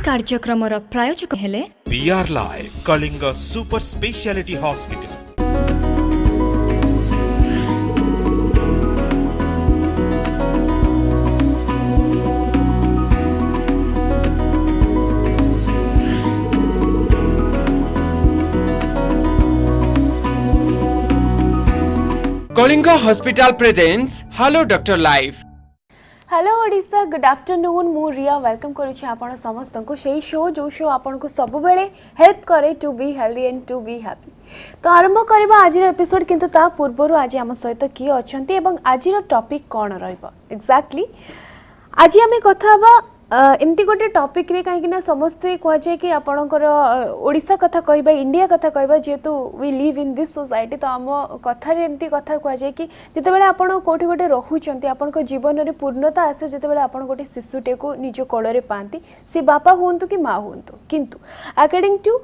कार्यक्रमर प्रायोजक हेले VR Live Kalinga super speciality hospital. Kalinga hospital presents hello doctor life. Hello Odisha, good afternoon. मु Riya welcome करुछि आपण समस्त को सेही शो जो शो आपण को सब बेले हेल्प करे to be healthy and to be happy. तो आरंभ करबा आज एपिसोड, किंतु ता पूर्व आज आम सहित किए अछंती एवं आज टॉपिक कौन रहइबो एक्जेक्टली आज आम कथा हबा एमती गोटे टॉपिक रे कहीं ना समस्ते कह जाए कि आपणकर ओडिशा कथा कहबा, इंडिया कथा कहबा, जेहेतु we live in this society. तो आम कथार एमती कथा कह जाए कि जितेबाला आपण कोठी गोटे रहुचंती, आपणको जीवन रे पूर्णता आसे जितेबाला आपण गोटे शिशुटे को निज कोଳରେ पाती, से बापा हुंतु कि माँ हुंतु। किंतु according to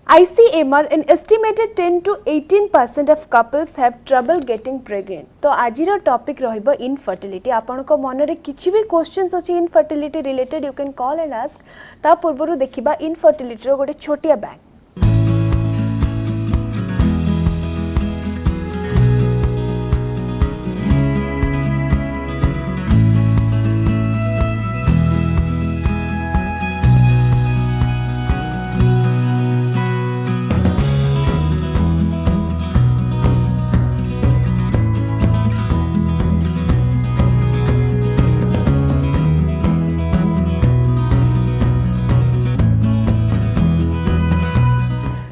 ICMR, an estimated 10 to 18% of couples have trouble getting pregnant. तो आज टॉपिक रहिबो इनफर्टिलिटी। आपण को मन रे किछि भी क्वेश्चंस अछि infertility related, you can call and ask. ता पूर्वरु देखिबा इनफर्टिलिटी रो गोटे छोटिया bank.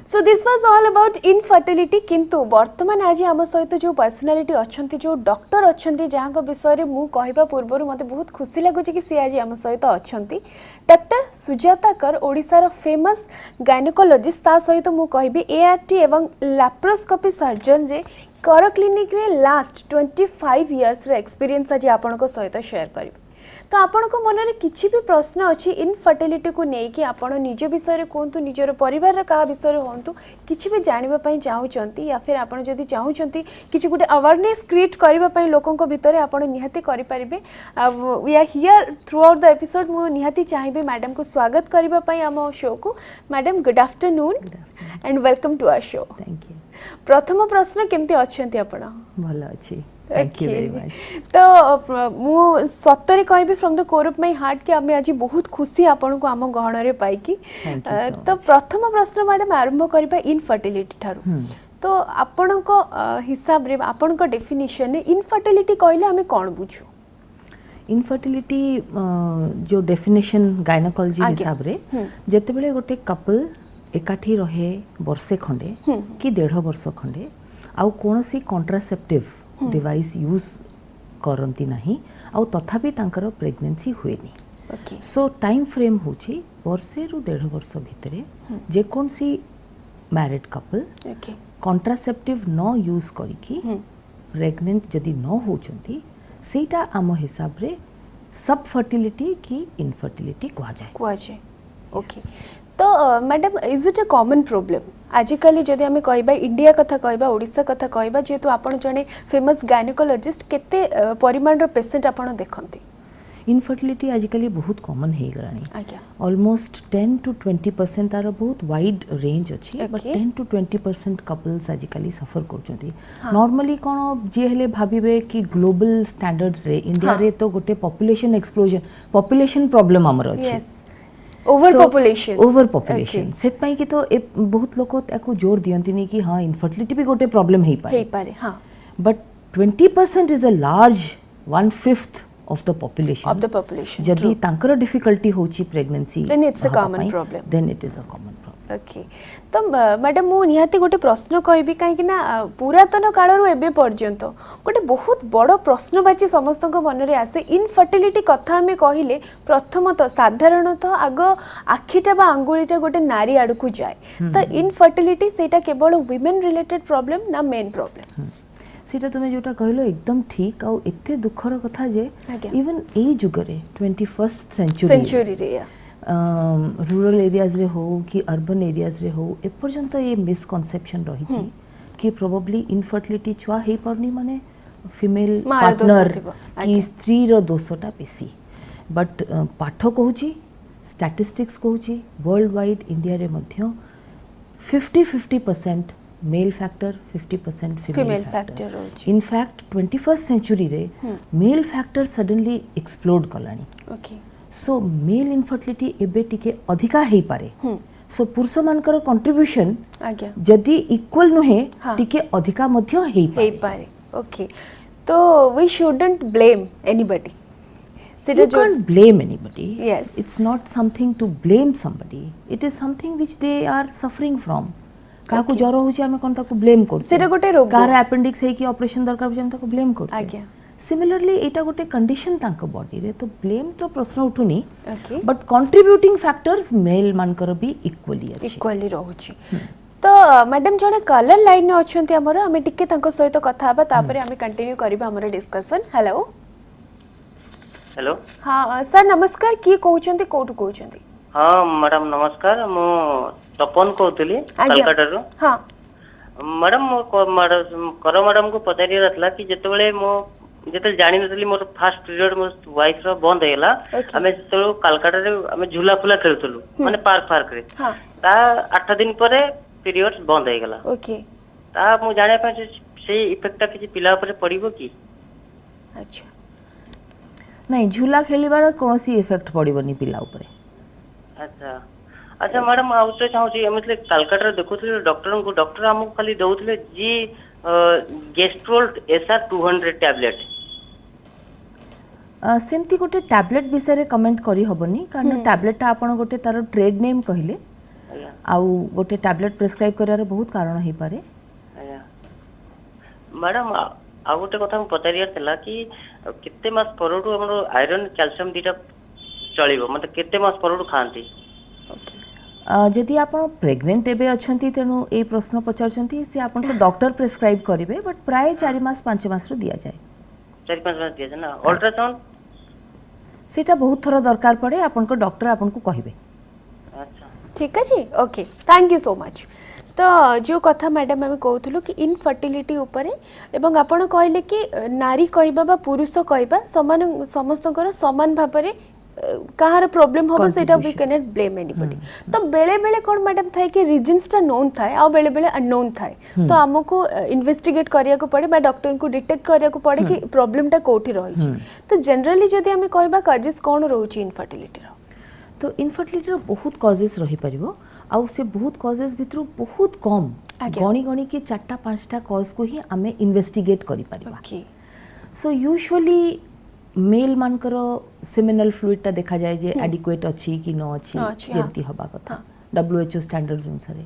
So this was all about infertility। किंतु वर्तमान आज आम सहित जो पर्सनालिटी अच्छी, जो डॉक्टर अच्छी, जहाँ विषय में मुझे कहवा पूर्व मत बहुत खुशी लगुच कि सी आज आम सहित अच्छा डॉक्टर सुजाता कर, ओडिशार फेमस गायनोकोलॉजिस्ट। ता सहित मुझे कहबी ART एवं लैप्रोस्कोपी सर्जन रे कर क्लिनिक रे लास्ट 25 इयर्स रे एक्सपीरियंस आज आपण को सहित शेयर करी। तो आपण को मन में किसी भी प्रश्न अच्छी इनफर्टिलिटी को लेकिन आपण निज विषय कहतु, निजर परिवार का विषय हूँ, किसी भी जानापी चाहूँगी या फिर आपड़ जदि चाहूँगी किसी गोटे अवेयरनेस क्रिएट करने लोकों भितर आप निहाती करेंगे। We are here throughout the episode. मुझे निहाती चाहिए मैडम को स्वागत करने आम शो को। Madam good afternoon and welcome to our show. Thank you. प्रथम प्रश्न केमती अच्छे आपण? भल अच्छी, थैंक यू वेरी मच। तो मु सतरे कहबी from the core of my heart कि आमे आज बहुत खुशी आपण को आम गहन रे पाइकी। तो प्रथम प्रश्न मैडम आरंभ करबा इनफर्टिलिटी ठारू। तो आपण को हिसाब रे, आपण को डेफिनेशन ने इनफर्टिलिटी कहले हमें कोन बुझू? इनफर्टिलिटी जो डेफिनेशन गायनोकोलॉजी हिसाब रे, जते बेले गोटे कपल एकाठी रहे वर्षे खंडे कि 1.5 वर्ष खंडे आउ कोनोसी कॉन्ट्रासेप्टिव डिवाइस यूज करंती नाही, आउ तथापि तांकर प्रेगनेंसी हुएनी। सो टाइम फ्रेम होची वर्षे रु 1.5 वर्ष भितरे जे कोनसी मैरिड कपल कॉन्ट्रासेप्टिव न यूज करिकी प्रेग्नेंट जदि न होचंती, सेटा आम हिसाब रे सब फर्टिलिटी की इनफर्टिलिटी कहा जाए। ओके। तो madam is it a common problem आजिकल जदि आम कहबा, इंडिया कथा कहबा, ओडिशा कथा कहबा, जेहेतु आपण जने फेमस गायनोकोलॉजिस्ट, केते परिमाण रो पेशेंट आपण देखंती? इनफर्टिलिटी आजिकल बहुत कॉमन हे गलानी। ऑलमोस्ट 10 to 20% तार बहुत वाइड रेंज अच्छी, बट 10 to 20% कपल्स आजिकल सफर करछंती। नॉर्मली कोन जे हेले भाबिबे कि ग्लोबल स्टैंडर्ड्स रे इंडिया रे तो गोटे पॉपुलेशन एक्सप्लोजन, पॉपुलेशन प्रॉब्लम हमर अछि, ओवर पॉपुलेशन सेट पाई कि तो बहुत लोग ताको जोर दियंती नहीं कि हाँ इनफर्टिलिटी भी गोटे प्रॉब्लम हे पारे। हाँ, but 20% is a large 1/5 of the population जदि तांकर डिफिकल्टी होची pregnancy, then it's a common problem, then it is a common problem। Okay. तो मैडम मु निहाती गोटे प्रश्न कहबी, कहीं ना पुरातन कालरू एबे पर्यंत गोटे बहुत बड़ प्रश्नवाची समस्त मन रे आसे। इनफर्टिलिटी कथा हमें कहले प्रथमतः साधारणतः आग आखिटा बा अंगुलीटा गोटे नारी आड़ को जाए। तो इनफर्टिलिटी सेटा केवल वुमेन रिलेटेड प्रॉब्लम ना मेन प्रॉब्लम? सीटा तुम्हें जोटा कहलो एकदम ठीक। आउ एते दुखर कथा जे इवन ए जुगरे 21st सेंचुरी रे रूरल एरियाज रे हो कि अर्बन एरियाज रे हो, एपर्यंत ये मिसकनसेप्शन रही कि प्रोबेबली इनफर्टिलिटी छुआ हे परनी माने फीमेल पार्टनर कि स्त्री रो दोषटा बेसी। बट पाठ कहूची स्टैटिस्टिक्स कहूँ वर्ल्ड वाइड इंडिया रे मध्य 50-50% male factor 50% Female female factor factor रहुछि। इनफैक्ट 21st सेंचुरी रे मेल फैक्टर सडनली एक्सप्लोड कलानी ओके सो मेल इनफर्टिलिटी एबे टिके अधिका हेई पारे सो पुरुष मानकर कंट्रीब्यूशन आज्ञा जदि इक्वल नुहे हाँ। टिके अधिका मध्य हेई हे पारे पारे ओके तो we shouldn't blame anybody You can't blame anybody. Yes. It's not something to blame somebody. It is something which they are suffering from. Kako Okay. जर होची आमे कोन ताको ब्लेम करछे सेटा गोटे रोग। कार अपेंडिक्स है कि ऑपरेशन दरकार होची आमे ताको ब्लेम करछे आज्ञा। सिमिलरली एटा गोटे कंडीशन ताको बॉडी रे तो ब्लेम तो प्रश्न उठुनी okay but contributing factors male मानकर भी इक्वली अछि इक्वली रहुछि तो मैडम जने कलर लाइन में अछंती हमर हमें टिके तांको सहित कथा हबा तापर हमें कंटिन्यू करबा हमर डिस्कशन हेलो हेलो हाँ सर नमस्कार की कहउछंती कोठु कहउछंती हाँ मैडम नमस्कार मु तपन कहतली कलकत्ता रो हाँ मैडम मो कर मैडम को पचारि रहला कि जेतेबेले मो जेते जानि नतली मोर फर्स्ट पीरियड मो वाइफ रो बंद हेला Okay. हमें जेते कलकत्ता रे हमें झूला फुला खेलतलु माने पार्क रे हाँ ता 8 दिन परे पीरियड्स बंद हे गेला ओके ता मु जाने पे से इफेक्ट किछि पिला ऊपर पड़िबो की अच्छा नहीं झूला खेलिबार कोनोसी इफेक्ट पड़िबनी पिला ऊपर अच्छा अच्छा मैडम आउ तो चाहूँ मतलब कलकत्ता देखुले डॉक्टर हमको खाली दौले जी गेस्ट्रोल SR-200 टैबलेट सेमती गोटे टैबलेट विषय रे कमेंट करी हबनी कारण टैबलेट ता आपण गोटे तार ट्रेड नेम कहिले आउ गोटे टैबलेट प्रेस्क्राइब करार बहुत कारण हे पारे मैडम आ गोटे कथा पचारियार थिला कि केते मास परडू हमरो आयरन कैल्शियम दीटा चलिबो मतलब केते मास परडू खांती जदि आपण प्रेग्नेंट एबे अछंती तेनु ए प्रश्न पचारछंती से आपण को डॉक्टर प्रेस्क्राइब करिवे बट प्राय 4 मास 5 मास रो दिया जाए 4-5 मास दिया जाए ना अल्ट्रासाउंड सेटा बहुत थरो दरकार पड़े आपण को डॉक्टर आपण को कहिवे अच्छा ठीक अछि okay thank you so much तो जो कथा मैडम आम कहूँ कि इनफर्टिलिटी उपरे एवं आपण कहले कि नारी कहबा बा पुरुष कहबा समान समस्तकर समान भाव में कहार प्रॉब्लम होबो सेटा we can not blame anybody तो बेले बेले कोन मैडम थाए कि रीजंस टा नोन थाए आ बेले बेले अननोन थाए तो हमको इन्वेस्टिगेट करिया को पड़े बा डॉक्टर को डिटेक्ट करिया को पड़े कि प्रॉब्लम टा कोठी रही तो जनरली जदि हमें कहबा कजेस कोन रहउची इनफर्टिलिटी रो तो इनफर्टिलिटी रो बहुत कॉजेस रही परिबो आउ से बहुत कॉजेस भितरु बहुत कम गणी गणी के 4-5टा कॉज को ही हमें इन्वेस्टिगेट करि परिबा ओके सो यूजुअली मेल मानकर सेमिनल फ्लूइड टा देखा जाए जे एडिक्वेट अछि कि न अछि जेंती होबा कथा WHO स्टैंडर्ड्स अनुसार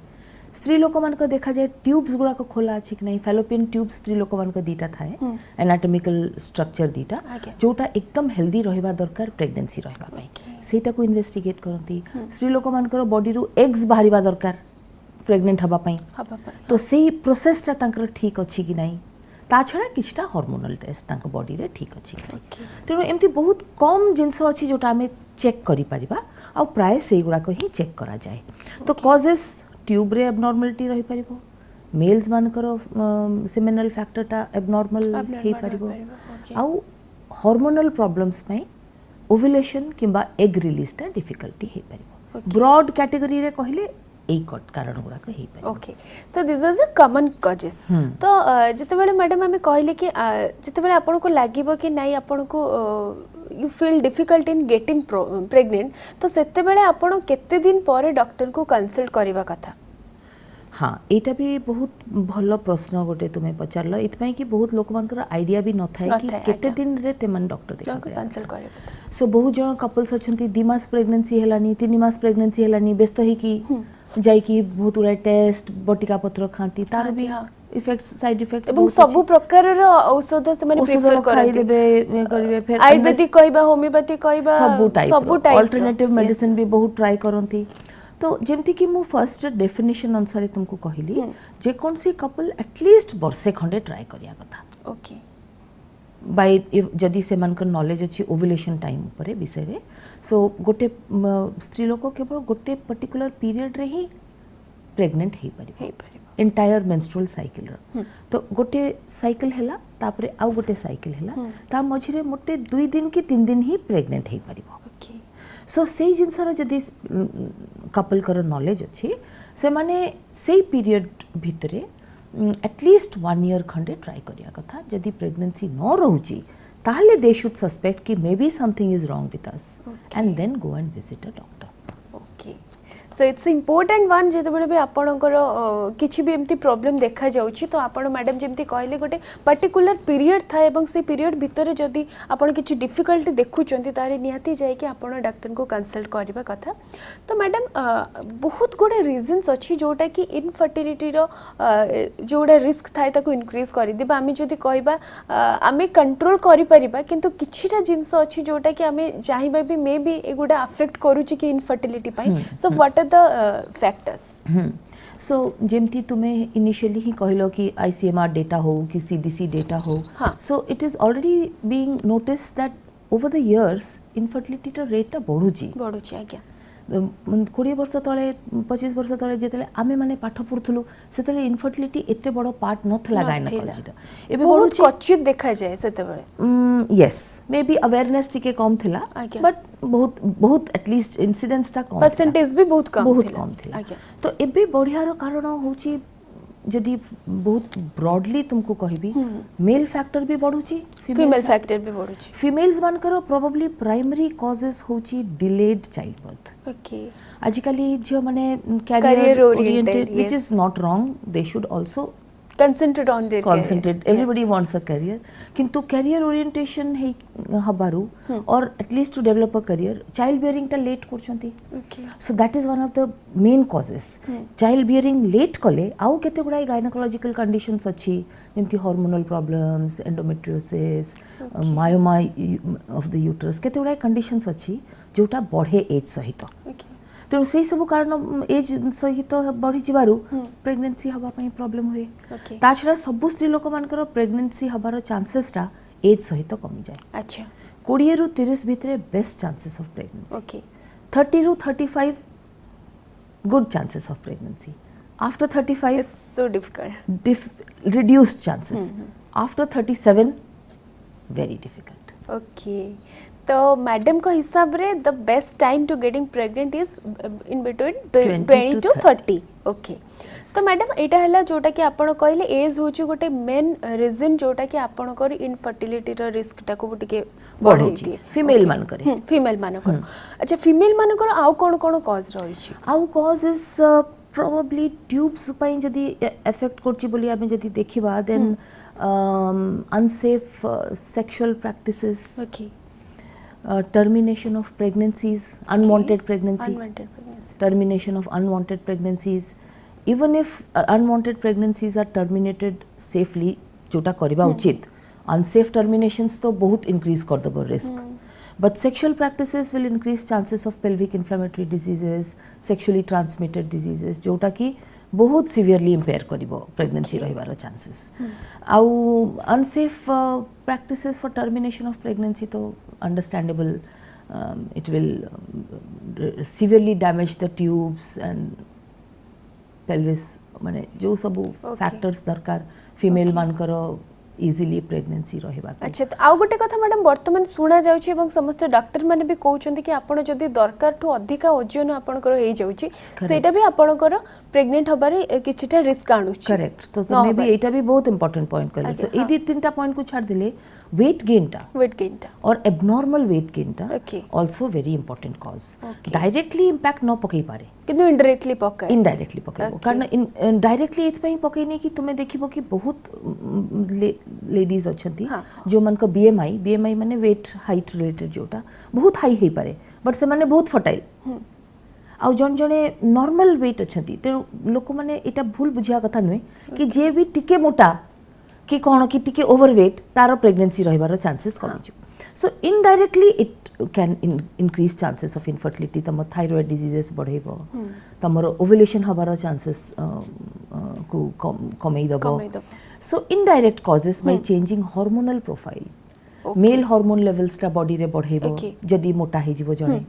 स्त्री लोक मानकर देखा जाए ट्यूब्स गुड़ा को खोला अछि कि नहीं फैलोपियन ट्यूब्स स्त्री लोक मानकर दीटा थाए एनाटॉमिकल स्ट्रक्चर दीटा जोटा एकदम हेल्दी रहबा दरकार प्रेगनेंसी रहबा पई सेटा को इन्वेस्टिगेट करंती स्त्री लोक मानकर बॉडी रु एग्स बाहरिबा दरकार प्रेग्नेंट हबा पई तो सेही प्रोसेस टा तांकर ठीक अछि कि नहीं ता छड़ा किछटा हार्मोनल टेस्ट तांको बॉडी रे ठीक अछि तेनो एमती बहुत कम जिंस अछि जोटा हमें चेक करि परिबा आ प्राय सेही गुड़ा को ही चेक करा जाए तो कॉजेस ट्यूब रे एबनॉर्मलिटी रही परिबो मेल्स मानकर सेमिनल फैक्टर टा एबनॉर्मल हे परिबो आउ हार्मोनल प्रॉब्लम्स में ओव्युलेशन किंबा एग रिलीज टा डिफिकल्टी हे परिबो ब्रॉड कैटेगरी रे कहिले एई कारण गुड़ा को हे परिबो ओके तो this is a common causes तो जते बेले मैडम हमें कहले कि जते बेले आपन को लागिबो कि नाही आपन को you feel difficult in getting pregnant तो सेते बेले आपन केते दिन परे डॉक्टर को कंसल्ट करबा कथा हाँ एटा भी बहुत भलो प्रश्न गोटे तुम्हें पचारल इतपाई कि बहुत लोक मानकर आइडिया भी न थाए कि केते दिन रे तेमन डॉक्टर देखा कंसल्ट करबा सो बहुत जण कपल्स अछंती 2 मास प्रेगनेंसी हेलानी 3 मास प्रेगनेंसी हेलानी व्यस्त ही कि जाई कि बहुत उरा टेस्ट बटिका पत्र खांती तार भी इफेक्ट साइड इफेक्ट एवं सब प्रकार रो औषध से माने प्रिफर खाई देबे करबे फिर आयुर्वेदिक कहबा होमियोपैथिक कहबा सब टाइप अल्टरनेटिव मेडिसिन भी बहुत ट्राई करंती तो जेमती कि मु फर्स्ट डेफिनेशन अनुसार तुमको कहली जे कोन सी कपल एटलीस्ट वर्षे खंडे ट्राई करिया कथा ओके बाय जदि से मानकर नॉलेज अछि ओव्युलेशन टाइम ऊपर विषय रे सो गोटे स्त्री लोक केवल गोटे पर्टिकुलर पीरियड रे ही प्रेग्नेंट हे परिबो एंटायर मेंस्ट्रुअल साइकिल रो तो गोटे साइकिल हैला तापरे आउ गोटे साइकिल हैला ता मझिरे मोटे 2 दिन की 3 दिन ही प्रेग्नेंट हे परिबो ओके सो से जिनसर जदि कपल कर नॉलेज अच्छी से माने से पीरियड भितरे एटलिस्ट 1 year खंडे ट्राई करिया कथा जदि प्रेगनेंसी न रहउची ताहले दे शुड सस्पेक्ट कि may be something is wrong with us and then go and visit a doctor. Okay so it's important one जिते भी आपणकर किसी भी एमती प्रॉब्लम देखा जाउची तो आपण मैडम जमती कहले गोटे पर्टिकुलर पीरियड था एवं से पीरियड भितर जदि आपण किसी डिफिकल्टी देखुचंती तारे निहाती जाय कि आपण डॉक्टर को कंसल्ट करबा कथा। तो मैडम बहुत गुडे रीजंस अछि जोटा कि इनफर्टिलिटी रो जोडा रिस्क थाए ताको इंक्रीज करि दिबा आमे जदि कहबा आमे कंट्रोल करि परिबा किंतु किछिटा जिंस अछि जोटा कि आमे चाहिबा भी मे बी एगुडा अफेक्ट करूची कि इनफर्टिलिटी पई so what are the factors. So जेमती तुम्हें इनिशियली ही कहलो कि ICMR डेटा हो कि CDC डेटा हो so it is already being notice that over the years infertility rate बढ़ुची आज्ञा 20 वर्ष तले 25 वर्ष तले जेतले आमे माने पाठ पढुथलु सेतले इनफर्टिलिटी एते बड़ पार्ट नथला गायनोकोलॉजी एबे बहुत क्वचित देखा जाय सेते बेले यस मे बी अवेयरनेस टिके कम थिला बट बहुत एटलीस्ट इंसिडेंट्स टा कम परसेंटेज भी बहुत कम थिला तो एबे बढ़ियार कारण होची जदि बहुत ब्रॉडली तुमको कहबी मेल फैक्टर भी बढ़ुची फीमेल फैक्टर भी बढ़ुची फीमेल्स मानकर प्रोबेबली प्राइमरी कॉजेस होची डिलेड चाइल्ड बर्थ। ओके आजिकली झियो माने career oriented which is not wrong they should also concentrate on their concentrate career. Everybody wants a career किंतु career orientation है हबारू और at least to develop a career child bearing टा late करचंती okay so that is one of the main causes child bearing late कले आउ केते गुडाई gynecological conditions अछि जेमति hormonal problems endometriosis myoma of the uterus केते गुडाई conditions अछि जोटा बढ़े एज सहित okay तेणु से सब कारण एज सहित बढ़ी जीवारू प्रेगनेंसी हवा पई प्रॉब्लम हुए ता छड़ा सब स्त्री लोक मानकर प्रेगनेंसी हबार चांसेस टा एज सहित कमी जाए। अच्छा 20 रु 30 भितरे best chances of pregnancy okay 30 रु 35 good chances of pregnancy after 35 it's so difficult reduced chances after 37 very difficult। Okay तो मैडम को हिसाब रे the best time to getting pregnant is in between 20 to 30 okay. तो madam एटा हला जोटा कि आपण कहले एज होची गोटे मेन रीजन जोटा कि आपण को इनफर्टिलिटी रो रिस्क टा को टिके बढ़ै दिए फीमेल मान करे फीमेल मान को। अच्छा फीमेल मान को आउ कोन कोन कॉज रही छी आउ कॉज इज प्रोबेबली ट्यूब्स पई जदी इफेक्ट करची बोली आमे जदी देखिबा then unsafe sexual practices okay termination of pregnancies, unwanted pregnancy, unwanted pregnancies, termination of unwanted pregnancies. Even if unwanted pregnancies are terminated safely, जोटा करिबा उचित, unsafe terminations तो बहुत increase कर दबो risk. But sexual practices will increase chances of pelvic inflammatory diseases, sexually transmitted diseases, जोटा की बहुत severely impair करिबो pregnancy रहिबार chances. आउ unsafe practices for termination of pregnancy तो understandable it will severely damage the tubes and pelvis माने जो सब factors दरकार female मानकर इजिली प्रेगनेंसी रहिबा। अच्छा तो आउ गोटे कथा मैडम वर्तमान सुना जाउची एवं समस्त डॉक्टर माने भी कहउचंती कि आपण जदी दरकार ठो अधिका ओजन आपण कर हे जाउची सेटा भी आपण कर प्रेग्नेंट हबारे किछटा रिस्क आनुची। करेक्ट तो मे भी एटा भी बहुत इंपोर्टेंट पॉइंट कहले सो ए दी तीनटा पॉइंट को छाड़ दिले वेट गेन टा और एब्नॉर्मल वेट गेन टा also very important cause directly impact न पकई पारे किंतु इनडायरेक्टली पकाए कारण डायरेक्टली एत पई पकईने कि तुमे देखिबो कि बहुत लेडीज अछंती जो मन को बीएमआई माने वेट हाइट रिलेटेड जोटा बहुत हाई हे पारे बट से माने बहुत फर्टाइल आउ जन जने नॉर्मल वेट अछंती ते लोक माने एटा भूल बुझिया कथा नुए कि जे भी टिके मोटा कि कोन कि टिके ओवरवेट तारो प्रेगनेंसी रहिबार चांसेस कमी जो so indirectly it can increase chances of infertility तम थायराइड डिजीजेस बढ़ेबो तमरो ओव्युलेशन हबार चांसेस को कमई दबो so indirect causes by changing hormonal profile male hormone levels टा बॉडी रे बढ़ेबो जदी मोटा हे जिवो जणे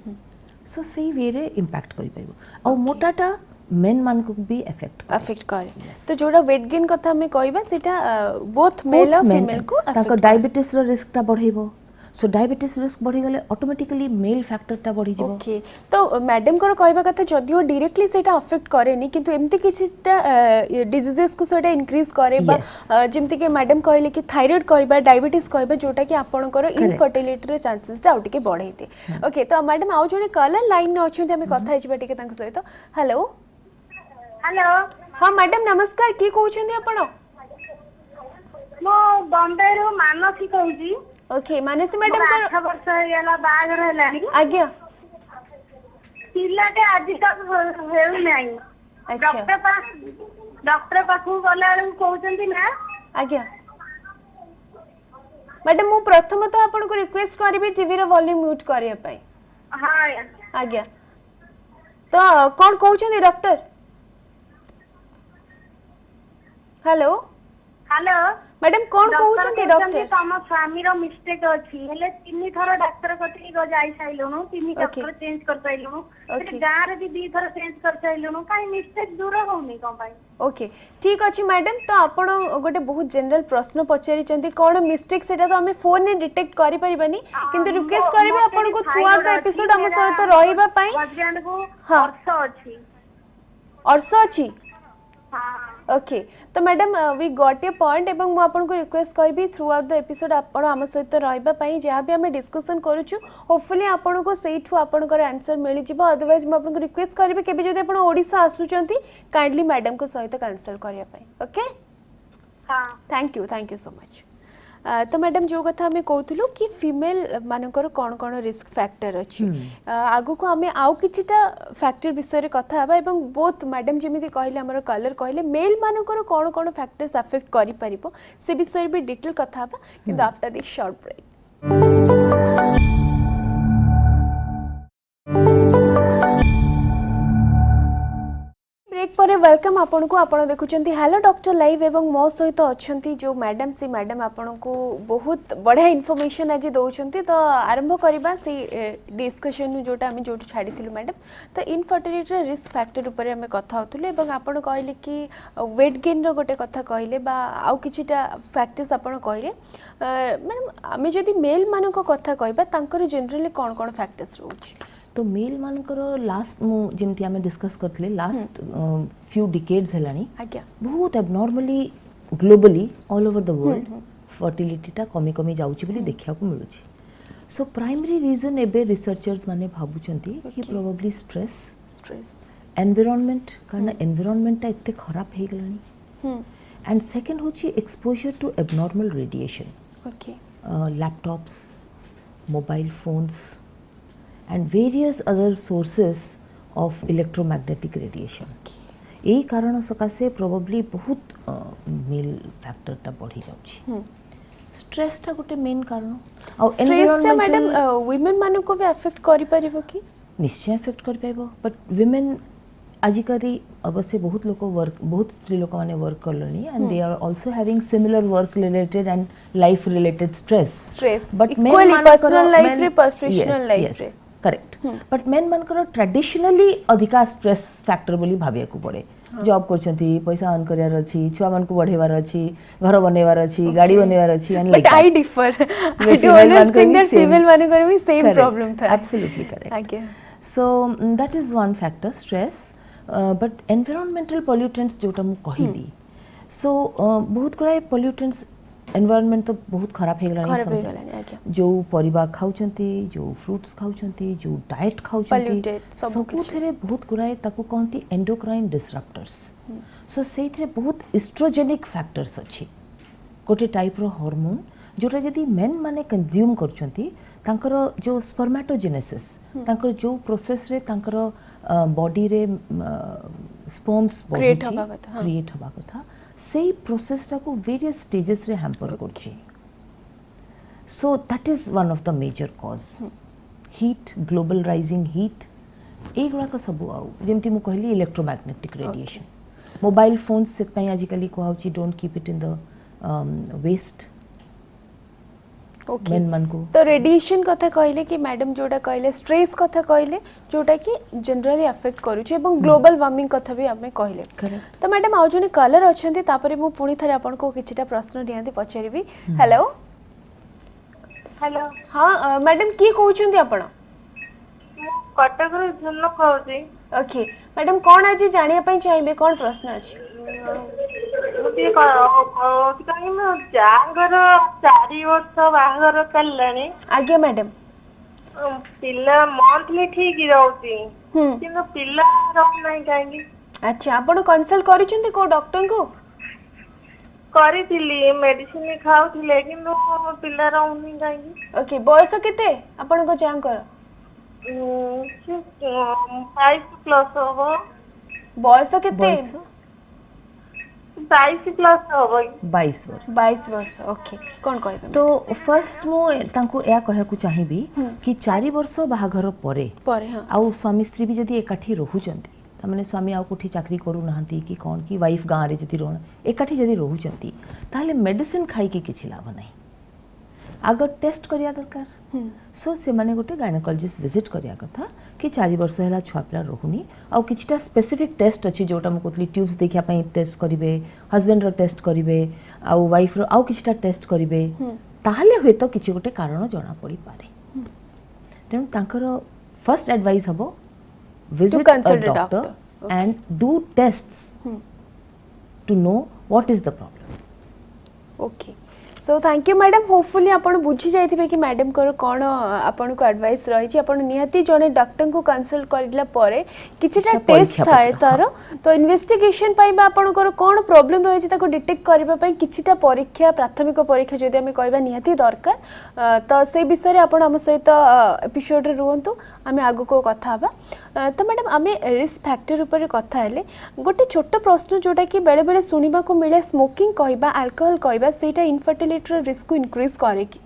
सो सेही वे रे इंपैक्ट करि पाइबो आ मोटाटा मेन मान को भी अफेक्ट करे तो जोड़ा वेट गेन कथा हमें कहबा सेटा बोथ मेल और फीमेल को ताको डायबिटीज रो रिस्क टा बढ़ेबो सो डायबिटीज रिस्क बढ़ी गले ऑटोमेटिकली मेल फैक्टरटा बढ़ी जिवो ओके तो मैडम को कहबा कथा जदियो डायरेक्टली सेटा अफेक्ट करेनी किंतु एमती किछटा डिजीजेस को सेटा इंक्रीज करे बा जेमती के मैडम कहले कि थायराइड कहबा डायबिटीज कहबा जोटा कि आपनकर इनफर्टिलिटी रो चांसेस टा आउटिके बढ़ैते ओके तो मैडम आउ जोने कलर लाइन न अछंती हमें कथा हिजबा टिके तांक सहित हेलो हेलो हां मैडम नमस्कार की कहउछंती आपण मो बॉम्बे रो मानसी कहूजी ओके मानसी मैडम 8 वर्ष हेला बागर हेलानी आज्ञा पिलाटे आज तक हेउ नाही अच्छा डॉक्टर पाखु गला कहउचंती ना आज्ञा मैडम मु प्रथम तो आपन को रिक्वेस्ट करबी टीवी रो वॉल्यूम म्यूट करिया पई हां आज्ञा तो कौन कहउछंती डॉक्टर हेलो हेलो मैडम कौन कहउछंती डॉक्टर तम स्वामी रो मिस्टेक अछि हेले तीन थर डॉक्टर कति गो जाई साइलुनु तीन डॉक्टर चेंज कर साइलुनु फिर गां रे भी दी थर चेंज कर साइलुनु काई मिस्टेक दूर होनी कोन भाई ओके ठीक अछि मैडम तो आपण गोटे बहुत जनरल प्रश्न पचारि चंती कोन मिस्टेक सेटा तो हमें फोन ने डिटेक्ट करि परिबानी किंतु रिक्वेस्ट करबे आपण को थ्रू आउट द एपिसोड हम सहित रहिबा पई हस्बैंड को हां वर्ष अछि अर्स अछि हां ओके तो madam we got your point एवं मु आपन को रिक्वेस्ट करबी थ्रू आउट द एपिसोड आपण हम सहित रहिबा पई जहां भी हमें डिस्कशन करूछु होपफुली आपन को सेठु आपन को आंसर मिलि जिवो अदरवाइज मु आपन को रिक्वेस्ट करबी केबे जदि आपण ओडिसा आसुचंती काइंडली मैडम को सहित कैंसिल करिया पई ओके हां थैंक यू सो मच तो मैडम जो कथा हमें कहतलु कि फीमेल मानकर कौन कौन रिस्क फैक्टर अच्छी आगु को हमें आउ किछिटा फैक्टर विषय रे कथा हबा एवं बोथ मैडम जेमिति कहले हमर कलर कहले मेल मानकर कौन कौन फैक्टर्स अफेक्ट करि परिबो से विषय भी डिटेल कथा हबा किंतु after this short break break पर वेलकम आपन को आपन देखुचंती हेलो डॉक्टर लाइव एवं मो सहित अछंती जो मैडम सी मैडम आपन को बहुत बढ़िया इन्फॉर्मेशन आज दउचंती तो आरंभ करबा से डिस्कशन जोटा हम जोट छाडी थिलु मैडम तो इनफर्टिलिटी रिस्क फैक्टर ऊपर हम कथा होतलु एवं आपन कहले कि वेट गेन रो गोटे कथा कहले बा आउ किछिटा फैक्टर्स आपन कहले मैडम हमें जदी मेल मानक कथा कहबा तांकर जनरली कोन कोन फैक्टर्स रहउची तो मेल मानकर लास्ट मु जेमति आमे डिस्कस करथले लास्ट फ्यू डिकेड्स हेलानी आज्ञा बहुत abnormally globally all over the world fertility टा कमी कमी जाउची बोली देखिया को मिलुची सो प्राइमरी रीजन एबे रिसर्चर्स माने भाबुचंती कि प्रोबेबली स्ट्रेस एनवायरनमेंट कारण एनवायरनमेंट ता इत्ते खराब हे गलानी एंड सेकंड होची exposure to abnormal radiation okay laptops mobile phones and various other sources of electromagnetic radiation यही कारण सकाशे प्रोबेबली बहुत मेल फैक्टर टा बढ़ी जाउची स्ट्रेस टा गोटे मेन कारण आ स्ट्रेस टा मैडम वुमेन मानको को भी अफेक्ट करि परिबो कि निश्चय अफेक्ट कर पाइबो बट वुमेन आजिकारी अवश्य बहुत लोग वर्क बहुत स्त्री लोक माने वर्क करलनी and they are also having similar work related and life related stress but men personal life रे प्रोफेशनल लाइफ रे करेक्ट बट मेन मानकर ट्रेडिशनली अधिका स्ट्रेस फैक्टर बोली भाबिया को पड़े जॉब करछंती पैसा अर्न करियार अछि छुआ मन को बढ़ेवार अछि घर बनेवार अछि गाड़ी बनेवार अछि and like I differ I do always think that female मानकर भी सेम प्रॉब्लम था absolutely correct okay so that is one factor stress but environmental pollutants जोटा मु कहिली सो बहुत गुड़ा पोल्यूटेंट्स एनवायरनमेंट तो बहुत खराब हे गलानी जो परिबा खाउचंती जो फ्रूट्स खाउचंती जो डाइट खाउचंती सबुथरे बहुत गुराए ताकू कहंती एंडोक्राइन डिसरप्टर्स सो सेथरे बहुत एस्ट्रोजेनिक फैक्टर्स अछि कोटे टाइप रो हार्मोन जोटा जदी मेन माने कंज्यूम करचंती तांकर जो स्पर्मेटोजेनेसिस तांकर जो प्रोसेस रे तांकर बॉडी रे स्पर्म्स क्रिएट हबा कथा सेही प्रोसेस टा को वेरियस स्टेजेस रे हैम्पर करछि so that is one of the major cause heat global rising heat ए गुड़ा का सब आउ जेमति मु कहली इलेक्ट्रोमैग्नेटिक रेडिएशन मोबाइल फोन से पई आजिकली कहउची don't keep it in the waist okay तो रेडिएशन कथा कहले कि मैडम जोटा कहले स्ट्रेस कथा कहले जोटा कि जनरली अफेक्ट करूची एवं ग्लोबल वार्मिंग कथा भी हमें कहले तो मैडम आउ जने कलर अछंती तापरे मु पुणी थरे आपन को किछिटा प्रश्न नियंती पचारिबी हेलो हेलो हाँ मैडम किए कहउछन्ती आपण मु कटक रे झुन्न कहउची ओके मैडम कौन आज जानिया ପାଇଁ चाहिए कौन प्रश्न अछि मुझे कहीं मैं जागर 4 वर्ष बाहर चललानी आज्ञा मैडम पिला मंथली ठीक रहउची हम्म किंतु पिला रहउ नहीं काहेंगी अच्छा आपण कंसल्ट करिसंती को डॉक्टर को କରିଥିଲି ମେଡିସିନ ଖାଉଥିଲେ କିନ୍ତୁ ପିଲା ରହୁନି କାହିଁକି ओके बयस केते आपण को जांकर 5+ ହବ बयस केते बयस 22+ ହବ 22 वर्ष 22 वर्ष ओके कौन कहबे तो फर्स्ट मु तांको या कहकु चाहिबी कि 4 वर्ष बाहाघर परे पर हां आउ स्वामी स्त्री भी जदि एकाठी रहुचंती तामाने स्वामी आउ कोठी चाकरी करू नहंती कि कोन की वाइफ गां रे जदि रोण एकाठी जदि रहुचंती ताले मेडिसिन खाई के किछि लाभ नाही आगर टेस्ट करिया दरकार सो से माने गोटे गायनेकोलॉजिस्ट विजिट करिया कथा कि 4 वर्ष हैला छुआ पिला रहुनी आउ किछटा स्पेसिफिक टेस्ट अछि जोटा म कोतली ट्यूब्स देखिया पई टेस्ट करिवे हस्बैंड रो टेस्ट करिवे आउ वाइफ रो आउ किछटा टेस्ट करिवे ताहले होय तो किछि गोटे कारण जणा पड़ी पारे तेनु तांकर फर्स्ट एडवाइस हबो visit consult a a doctor doctor. and do tests to know what is the problem. Okay so thank you madam hopefully आपण बुझी जाइथिबे कि मैडम को कोन आपण को एडवाइस रही छी आपण निहाती जने डॉक्टर को कंसल्ट करला परे किछटा टेस्ट थाए तार तो इन्वेस्टिगेशन पाई बा आपण को कोन प्रॉब्लम रही छी ताको डिटेक्ट करबा पई किछटा परीक्षा प्राथमिक परीक्षा जदि हम कहबा निहाती दरकार तो से विषय रे आपण हम सहित एपिसोड रे रुहंतु आमे आगु को कथा हबा तो मैडम आमे रिस्क फैक्टर ऊपर कथा हेले गोटे छोट प्रश्न जोटा कि बेले बेले सुनिबा को मिले स्मोकिंग कहबा अल्कोहल कहबा सेटा इनफर्टिलिटी रिस्क को इंक्रीज करे कि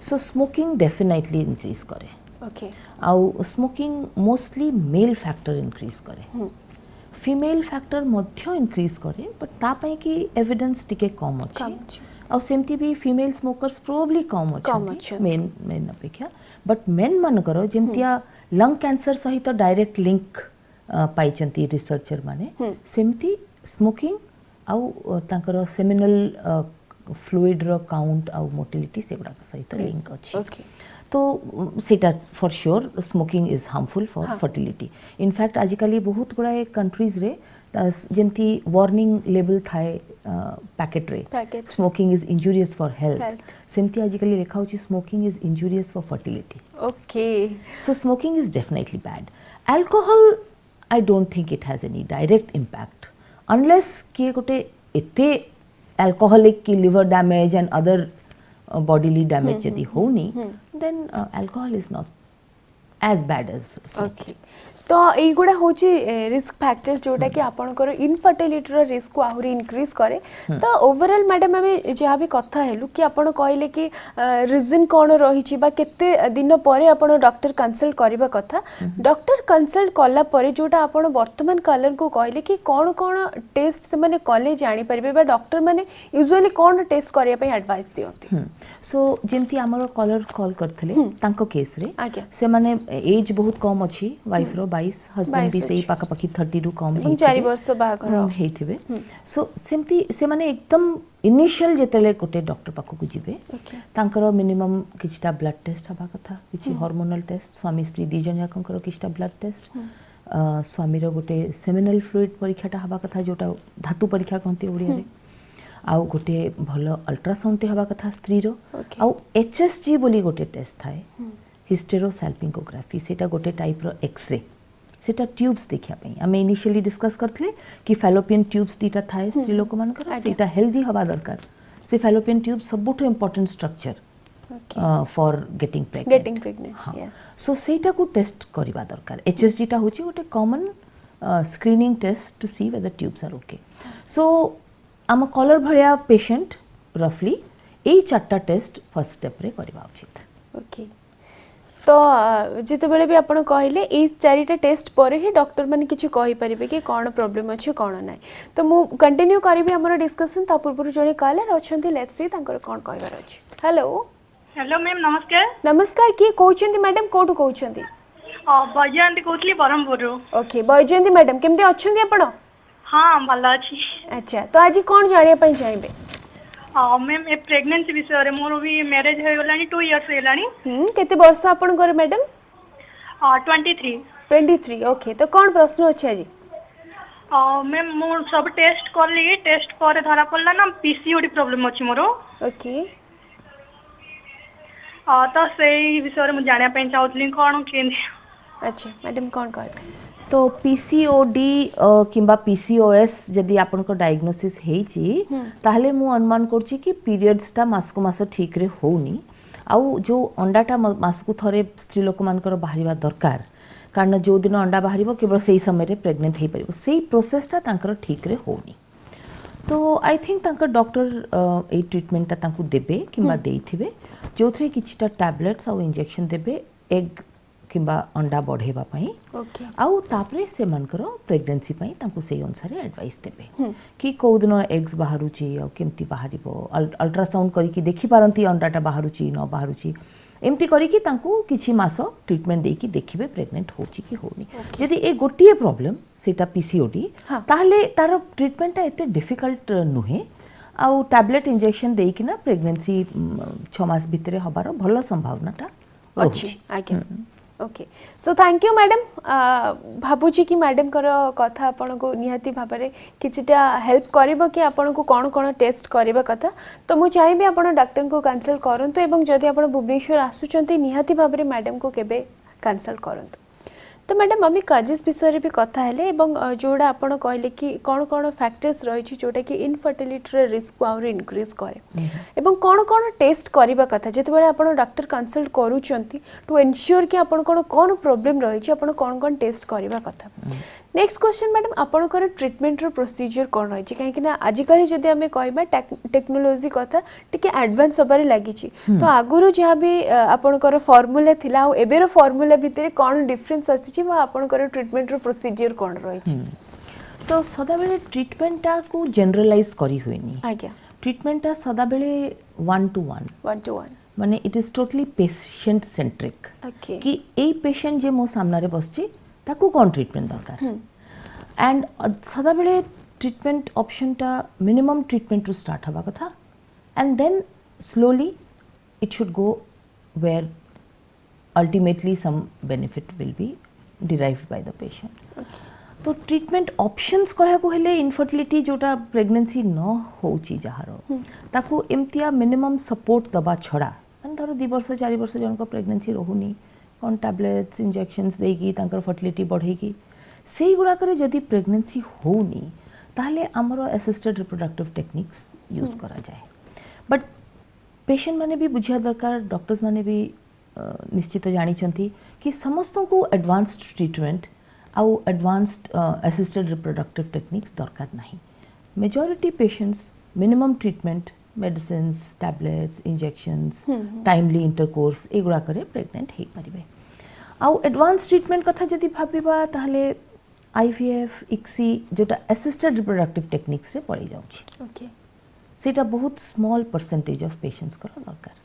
So smoking definitely increase करे ओके आउ smoking mostly mail factor increase करे फीमेल फैक्टर मध्य इंक्रीज करे बट ता पई कि एविडेंस टिके कम अछि आउ सेमती भी फीमेल स्मोकर्स प्रोबब्ली कम अछि मेन मेन अपेक्षा बट मेन मानकर जेमतिया लंग कैंसर सहित डायरेक्ट लिंक पाइचंती रिसर्चर माने सेमती स्मोकिंग आउ तांकर सेमिनल फ्लूइड रो काउंट आउ मोटिलिटी से गुडा सहित लिंक अछि ओके तो सेटा for sure smoking is harmful for fertility in fact आजिकली बहुत गुड़ा कंट्रीज रे जेमती वार्निंग लेवल थाए पैकेट रे smoking is injurious for health सेमती आजिकली लिखा होची smoking is injurious for fertility okay so smoking is definitely bad alcohol I don't think it has any direct impact unless कि गोटे एते अल्कोहलिक की liver damage and other bodily damage यदि होनी then alcohol is not as bad as smoking. Okay तो एई गुडा होची risk factors जोटा कि आपनकर इनफर्टिलिटी रो रिस्क को आहुरी इंक्रीज करे तो ओवरऑल मैडम हमें जहाँ भी कथा हेलु कि आपण कहले कि रीजन कोन रही छी बा केते दिन परे आपण डॉक्टर कंसल्ट करबा कथा डॉक्टर कंसल्ट कला परे जोटा आपण वर्तमान कलर को कहले कि कोन कोन टेस्ट से माने कले जानि परबे बा डॉक्टर माने यूजुअली कोन टेस्ट करिया पई एडवाइस दियंती सो जेमती हमर कलर कॉल करथले तांको केस रे आज्ञा से माने एज बहुत कम अछि वाइफ रो 22 हस्बैंड भी सेही पाका पाकी 30 रु कम हे 4 वर्ष बागर हेथिबे सो सेमती से माने एकदम इनिशियल जेतेले कोटे डॉक्टर पाखो को जिबे तांकर मिनिमम किछटा ब्लड टेस्ट हबा कथा किछि हार्मोनल टेस्ट स्वामी स्त्री दी जन याकंकर किछटा ब्लड टेस्ट स्वामी रो गोटे सेमिनल फ्लूइड परीक्षाटा हबा कथा जोटा धातु परीक्षा कहंती ओडिया रे आउ गोटे भलो अल्ट्रासाउंड टे हबा कथा स्त्री रो आउ एचएसजी बोली गोटे टेस्ट थाए हिस्टेरोसाल्पिंगोग्राफी सेटा गोटे टाइप रो एक्सरे सेटा ट्यूब्स देखिया पई हम इनिशियली डिस्कस करथले कि फैलोपियन ट्यूब्स दीटा थाए स्त्री लोक मानकर सेटा हेल्दी हबा दरकार से फैलोपियन ट्यूब सबुठ important structure for getting pregnant yes so सेटा को टेस्ट करबा दरकार एचएसजी टा होची गोटे common screening test to see whether tubes are okay so आम कलर भलिया पेशेंट रफली एई चारटा टेस्ट फर्स्ट स्टेप रे करबा उचित ओके तो जिते बेले भी आपण कहले ए चारिटा टेस्ट पर ही डॉक्टर माने किछि कहि परिबे कि कोन प्रॉब्लम अछि कोन नै तो मु कंटिन्यू करबी हमर डिस्कशन ता पूर्व जने कॉलर अछंती लेट्स सी तांकर कोन कहबार अछि हेलो हेलो मैम नमस्कार नमस्कार की कहउछंती मैडम कोठु कहउछंती बजयंती कहतली बरहमपुर ओके बजयंती मैडम केमते अछंती आपण हाँ भल अच्छी अच्छा तो आज कौन जानिया पई चाहिबे मैम ए प्रेगनेंसी विषय रे मोर भी मैरिज हो गलानी 2 इयर्स हो गलानी केते वर्ष आपनकर मैडम 23 23 ओके तो कौन प्रश्न अछि आज मैम मोर सब टेस्ट कर ली टेस्ट पर धरा पड़ला ना पीसीओडी प्रॉब्लम अछि मोर ओके तो सेही विषय रे मु जानिया पे चाहतली कोन केन अच्छा मैडम कौन कहबे तो पीसीओडी किंबा पीसीओएस जदि आपनको डायग्नोसिस हेची ताहले मु अनुमान करछि कि पीरियड्स टा मास को मास ठीक रे होउनी आउ जो अंडाटा मास को थरे स्त्री लोक मानकर बाहरिबा दरकार कारण जो दिन अंडा बाहरिबो केवल सेही समय रे प्रेग्नेंट हे परिबो सेही प्रोसेस टा तांकर ठीक रे होउनी तो आई थिंक तांकर डॉक्टर ए ट्रीटमेंट ता तांकु देबे किंबा देइथिबे जोथरे किछटा टैबलेट्स आ इंजेक्शन देबे एग किंबा अंडा बढ़ेबा पई ओके आउ तापरे से मानकर प्रेगनेंसी पई तांकु सेही अनुसार एडवाइस देबे कि को दिन एग्स बाहरुची आ केमती बाहरिबो अल्ट्रासाउंड करी कि देखि पारंती अंडाटा बाहरुची न बाहरुची एमती करी कि तांकु किछि मास ट्रीटमेंट देकी देखिबे प्रेग्नेंट होची कि होनी यदि ए गोटिए प्रॉब्लम सेटा पीसीओडी ताहले तार ट्रीटमेंट एते डिफिकल्ट नुहे आउ टैबलेट इंजेक्शन देकी ना प्रेगनेंसी 6 मास भितरे हबार भलो संभावनाटा अछि आके okay so thank you madam भाबुची कि मैडम कर कथा आपन को निहाती भाबरे किछटा हेल्प करबो कि आपन को कोन कोन टेस्ट करबा कथा तो मु चाहिबे आपन डॉक्टर को कंसल्ट करंतु एवं जदि आपन भुवनेश्वर आसुचंती निहाती भाबरे मैडम को केबे कंसल्ट करंतु तो मैडम आम काजेस विषय भी कथा हेले एवं जोड़ा आपन कहले कि कौन कौन फैक्टर्स रही जोटा कि इनफर्टिलिटी रिस्क को आउर इनक्रीज करे एवं कौन कौन टेस्ट करबा कथा जेते बेले आपन डॉक्टर कंसल्ट करूचंती टू एंश्योर कि आपन कौन प्रॉब्लम रही आपन कौन टेस्ट करबा कथा नेक्स्ट क्वेश्चन मैडम आपन कर ट्रीटमेंट रो प्रोसीजर कौन रही कहीं कि ना आजिकल जदि आम कहबा टेक्नोलॉजी कथा टिके एडवांस होबारे लागि तो आगुरु जहाँ भी आपन कर फार्मूला थिला आ एबेर फार्मूला भितर कौन डिफरेंस आसी आपन कर ट्रीटमेंट रो प्रोसीजर कौन रही तो सदा बेले ट्रीटमेंट टा को जनरलाइज करी हुएनी आज्ञा ट्रीटमेंट टा सदा बेले 1 to 1 माने it is totally patient centric okay कि ए पेशेंट जे मो सामना रे बसची ताकू कौन ट्रीटमेंट दरकार एंड सदा बेले ट्रीटमेंट ऑप्शन टा मिनिमम ट्रीटमेंट टू स्टार्ट हवा कथा and then slowly it should go where ultimately some benefit will be derived by the patient तो ट्रीटमेंट ऑप्शंस कहया को हेले इनफर्टिलिटी जोटा प्रेगनेंसी न होची जहारो ताकू एमतिया मिनिमम सपोर्ट दबा छड़ा माने धरो 2 वर्ष 4 वर्ष जन को प्रेगनेंसी रहउनी कोन टैबलेट्स इंजेक्शंस देकी तांकर फर्टिलिटी बढ़ेकी सेही गुडा करे जदी प्रेगनेंसी होनी ताहले हमरो असिस्टेड रिप्रोडक्टिव टेक्निक्स यूज करा जाए बट पेशेंट माने भी बुझिया दरकार डॉक्टर्स माने भी निश्चित जानी चंती कि समस्त को एडवांस्ड ट्रीटमेंट आउ एडवांस्ड असिस्टेड रिप्रोडक्टिव टेक्निक्स दरकार नहीं majority patients minimum treatment medicines tablets injections timely intercourse एगुड़ा करे प्रेग्नेंट हो पारे आउ एडवांस ट्रीटमेंट कथा जदि भाबिबा ताहले आईवीएफ इक्सी जोटा असिस्टेड रिप्रोडक्टिव टेक्निक्स रे पड़ी जाउची ओके सेटा बहुत स्मॉल परसेंटेज ऑफ पेशेंट्स कर दरकार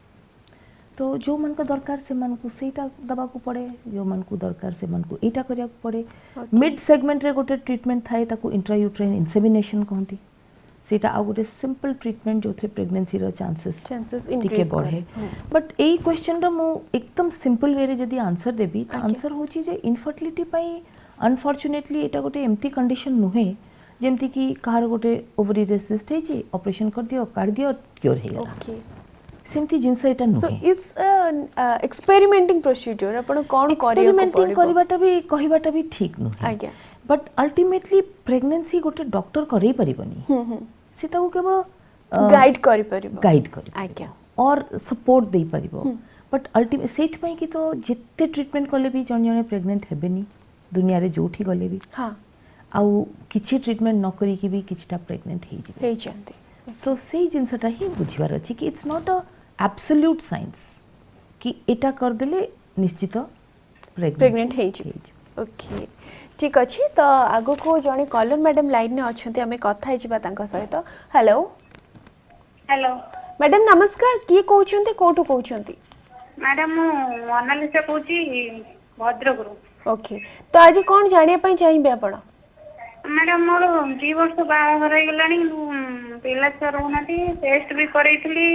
तो जो मन को दरकार से मन को सेटा दबा को पड़े जो मन को दरकार से मन को एटा करिया को पड़े मिड सेगमेंट रे गोटे ट्रीटमेंट थाए ताको इंट्रायूट्राइन इंसेमिनेशन कहती सेटा आ गोटे सिंपल ट्रीटमेंट जो थे प्रेगनेंसी रो चांसेस इंक्रीज बढ़े बट एई क्वेश्चन रो मु एकदम सिंपल वे रे जदी आंसर देबी तो आंसर होची जे इनफर्टिलिटी पई अनफॉर्चुनेटली एटा गोटे एम्प्टी कंडीशन नुहे जेमती कि कहार गोटे ओवरी रे सिस्ट हेची ऑपरेशन कर दियो काट दियो क्योर हे गला ओके सेमती जिंस एटा नुहे सो इट्स एक्सपेरिमेंटिंग प्रोसीजर अपन कोन करियो एक्सपेरिमेंटिंग करिबाटा भी ठीक नुहे आज्ञा बट अल्टीमेटली प्रेगनेंसी गोटे डॉक्टर करै परिबनी से ताको केवल गाइड करि परिबो आज्ञा और सपोर्ट दे परिबो बट अल्टीमेट सेठ पई कि तो जिते ट्रीटमेंट करले भी जन जने प्रेग्नेंट हेबेनी दुनिया रे जोठी गले भी हां आउ किछि ट्रीटमेंट न करी कि भी किछटा प्रेग्नेंट हे जाते सो सेही जिनसटा ही बुझिबार अछि कि it's not a absolute science कि एटा कर देले निश्चित प्रेग्नेंट हे ओके ठीक अछि तो आगो को जणी कॉलर मैडम लाइन ने अछंती हमें कथा हे जिबा तांका सहित हेलो हेलो मैडम नमस्कार की कहउछंती कोठो कहउछंती मैडम मोनालिसा कहूची भद्रकरू ओके तो आज कौन जानिया पई चाहिबे आपण मैडम मोर 2 वर्ष बाहर हो गलानी ପିଲା ଛୁଆ ରହୁନାହାନ୍ତି ଟେଷ୍ଟ ବି କରେଇଥିଲି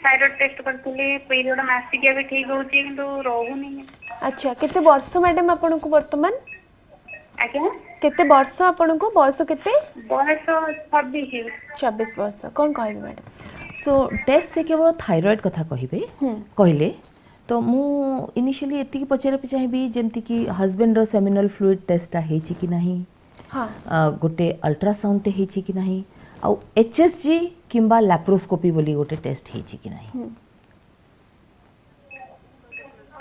ଥାଇରଏଡ ଟେଷ୍ଟ କରିଥିଲି ପିରିୟଡ଼ ମାସିକିଆ ବି ଠିକ ହଉଛି କିନ୍ତୁ ରହୁନି। ଆଚ୍ଛା କେତେ ବର୍ଷ ମ୍ୟାଡାମ ଆପଣଙ୍କୁ ବର୍ତ୍ତମାନ ଆଜ୍ଞା କେତେ ବର୍ଷ ଆପଣଙ୍କୁ ବୟସ କେତେ ବୟସ 26। 24 ବର୍ଷ କଣ କହିବେ ମ୍ୟାଡାମ ସୋ ଟେଷ୍ଟ ସେ କେବଳ ଥାଇରଏଡ୍ କଥା କହିବେ କହିଲେ ତ ମୁଁ ଇନିशियली ଏତିକି ପଚାରିବାକୁ ଚାହିଁବି ଯେମିତିକି ହଜବେଣ୍ଡର ସେମିନାଲ ଫ୍ଲୁଇଡ୍ ଟେଷ୍ଟଟା ହେଇଛି କି ନାହିଁ, ହଁ ଗୋଟେ ଅଲ୍ଟ୍ରାସାଉଣ୍ଡଟେ ହେଇଛି କି ନାହିଁ, ଆଉ HSG କିମ୍ବା ଲାପ୍ରୋସ୍କୋପି ବୋଲି ଗୋଟେ ଟେଷ୍ଟ ହେଇଛି କି ନାହିଁ।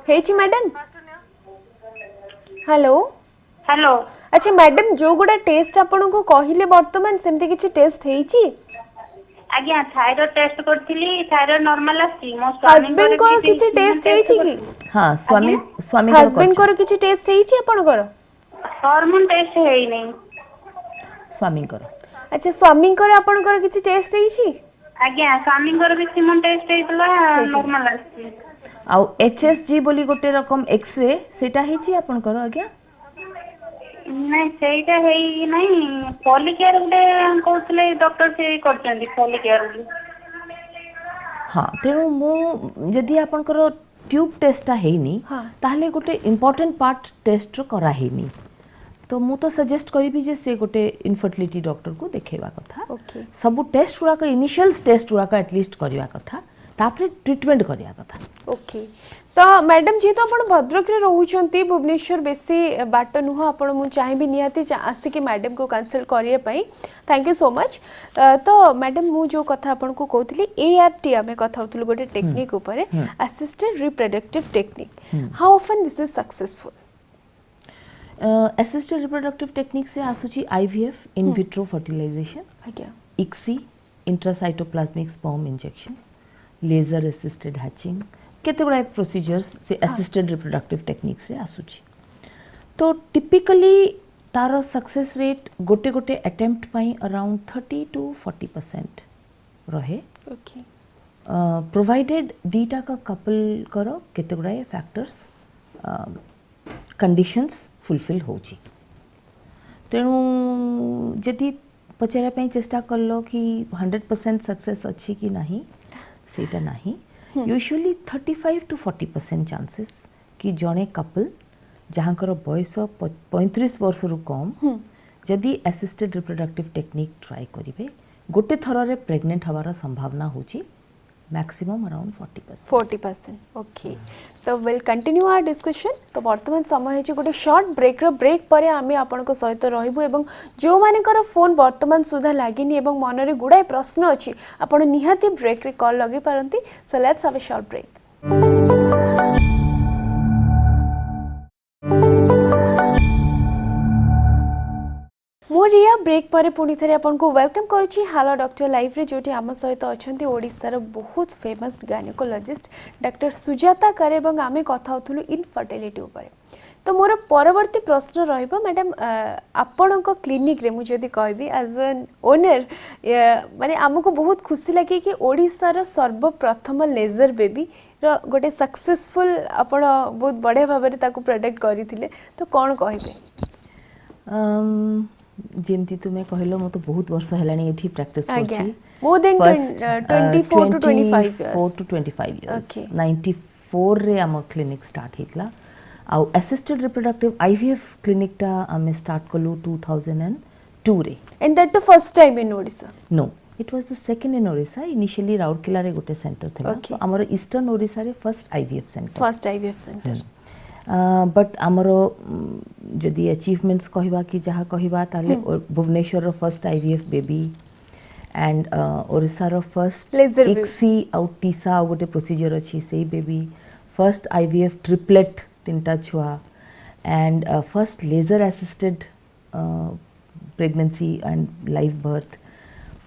ହେଇଛି ମ୍ୟାଡାମ ହ୍ୟାଲୋ ହ୍ୟାଲୋ ଆଚ୍ଛା ମ୍ୟାଡାମ ଯୋଉ ଗୁଡ଼ା ଟେଷ୍ଟ ଆପଣଙ୍କୁ କହିଲେ ବର୍ତ୍ତମାନ ସେମିତି କିଛି ଟେଷ୍ଟ ହେଇଛି ଆଜ୍ଞା ଥାଇରଏଡ ଟେଷ୍ଟ କରିଥିଲି ଥାଇରଏଡ ନର୍ମାଲ ଆସିଛି ମୋ ହଜବେଣ୍ଡଙ୍କର କିଛି ଟେଷ୍ଟ ହେଇଛି କି ହଁ ସ୍ୱାମୀଙ୍କର ହଜବେଣ୍ଡଙ୍କର କିଛି ଟେଷ୍ଟ ହେଇଛି ଆପଣଙ୍କର ହରମୋନ ଟେଷ୍ଟ ହେଇନି। ସ୍ୱାମୀଙ୍କର ଆଚ୍ଛା ସ୍ୱାମୀଙ୍କର ଆପଣଙ୍କର କିଛି ଟେଷ୍ଟ ହେଇଛି ଆଜ୍ଞା ସ୍ୱାମୀଙ୍କର ବି ସିମନ ଟେଷ୍ଟ ହେଇଥିଲା ହେଇଥିଲା। ନର୍ମାଲ ଆସିଛି। ଆଉ HSG ବୋଲି ଗୋଟେ ରକମ ଏକ୍ସରେ ସେଇଟା ହେଇଛି ଆପଣଙ୍କର ଆଜ୍ଞା। ନାଇଁ ସେଇଟା ହେଇ ନାହିଁ ପଲିକେୟାର ଗୋଟେ କହୁଥିଲେ ଡକ୍ଟର ସେ କରିଛନ୍ତି ପଲିକେୟାର ବୋଲି। ହଁ ତେଣୁ ମୁଁ ଯଦି ଆପଣଙ୍କର ଟ୍ୟୁବ୍ ଟେଷ୍ଟଟା ହେଇନି ହଁ। ତାହେଲେ ଗୋଟେ ଇମ୍ପୋର୍ଟାଣ୍ଟ ପାର୍ଟ ଟେଷ୍ଟର କରାହେଇନି ତ ମୁଁ ତ ସଜେଷ୍ଟ କରିବି ଯେ ସେ ଗୋଟେ ଇନଫର୍ଟିଲିଟି ଡକ୍ଟରକୁ ଦେଖେଇବା କଥା। ଓକେ ସବୁ ଟେଷ୍ଟ ଗୁଡ଼ାକ ଇନିशियल ଟେଷ୍ଟ ଗୁଡ଼ାକ ଆଟଲିଷ୍ଟ କରିବା କଥା ତାପରେ ଟ୍ରିଟमेଣ୍ଟ କରିବା କଥା। ओके तो मैडम जेहेतु आप भद्रक रे रोचंती भुवनेश्वर बेसी बाट नुह आपण मु चाहिए निहाती आसिक मैडम को कंसल्ट करने थैंक यू सो मच तो मैडम मु जो कथा आपन को कहूली ART आम कथा होतलु गोटे टेक्निक ऊपर assisted reproductive technique how often this is successful assisted reproductive technique से आसूची IVF इन विट्रो फर्टिलाइजेशन आज्ञा ICSI intracytoplasmic sperm injection laser assisted hatching केते गुड़ा प्रोसीजर्स से असिस्टेड रिप्रोडक्टिव टेक्निक से आसूची तो टिपिकली तार सक्सेस रेट गोटे गोटे अटेम्प्ट पाई अराउंड 30 to 40% रहे ओके प्रोवाइडेड दीटा का कपल करो केते गुड़ा फैक्टर्स कंडीशंस फुलफिल होची तेणु जदि पचारे चेष्टा कलो कि 100% सक्सेस अच्छी कि नहीं सेटा नहीं यूजुअली 35 to 40% चांसेस कि जड़े कपल जहाँकर बयस 35 वर्ष रु कम जदि असिस्टेड रिप्रोडक्टिव टेक्निक ट्राई करेंगे गोटे थर रे प्रेग्नेंट हवार संभावना होची मैक्सिमम अराउंड 40%। ओके तो विल कंटिन्यू आवर डिस्कशन तो वर्तमान समय है गोटे शॉर्ट ब्रेक पर आम आपण सहित रहबू एवं जो मानकर फोन वर्तमान सुधा लागिनी एवं मन रे गुड़ाए प्रश्न अच्छी आपण निहाती ब्रेक रे कॉल लगे पारंती so let's have a short break. मु रिया ब्रेक पर पुणी थे आपको वेलकम करुच्ची हेलो डॉक्टर लाइफ रे जोटी आम सहित अच्छा ओडिशार बहुत फेमस गायनोकोलॉजिस्ट डॉक्टर सुजाता करे एवं आमे कथा होथुलु इनफर्टिलिटी ऊपर तो मोर परवर्ती प्रश्न रहिबो मैडम आपण क्लिनिक रे मु जदी कहबी एज एन ओनर माने हमको बहुत खुशी लगे कि ओडिशार सर्वप्रथम लेजर बेबी रो गोटे सक्सेसफुल आपण बहुत बढ़िया भाव में ताको प्रोडक्ट करथिले तो कोन कहबे जेमती तुमे कहलो मो तो बहुत वर्ष हेलानी एठी प्रैक्टिस करछि more than 24 to 25 years 4 to 25 years Okay. 94 रे हम क्लिनिक स्टार्ट हेतला आ असिस्टेड रिप्रोडक्टिव IVF क्लिनिक ता हम स्टार्ट कलु 2002 रे and that the first time in Odisha no it was the second in Odisha initially Rourkela रे गोटे सेंटर थिला Okay. सो हमर ईस्टर्न ओडिशा रे first IVF centre first IVF centre but आमर जदि अचीवमेंट्स कहवा कि जहाँ कहवा ताले Bhubaneswar first IVF baby and ओडिशार फर्स्ट Laser baby. ICSI आउ टीसा गोटे प्रोसीजर अच्छी से बेबी फर्स्ट IVF ट्रिपलेट 3टा छुआ and first laser assisted pregnancy and life birth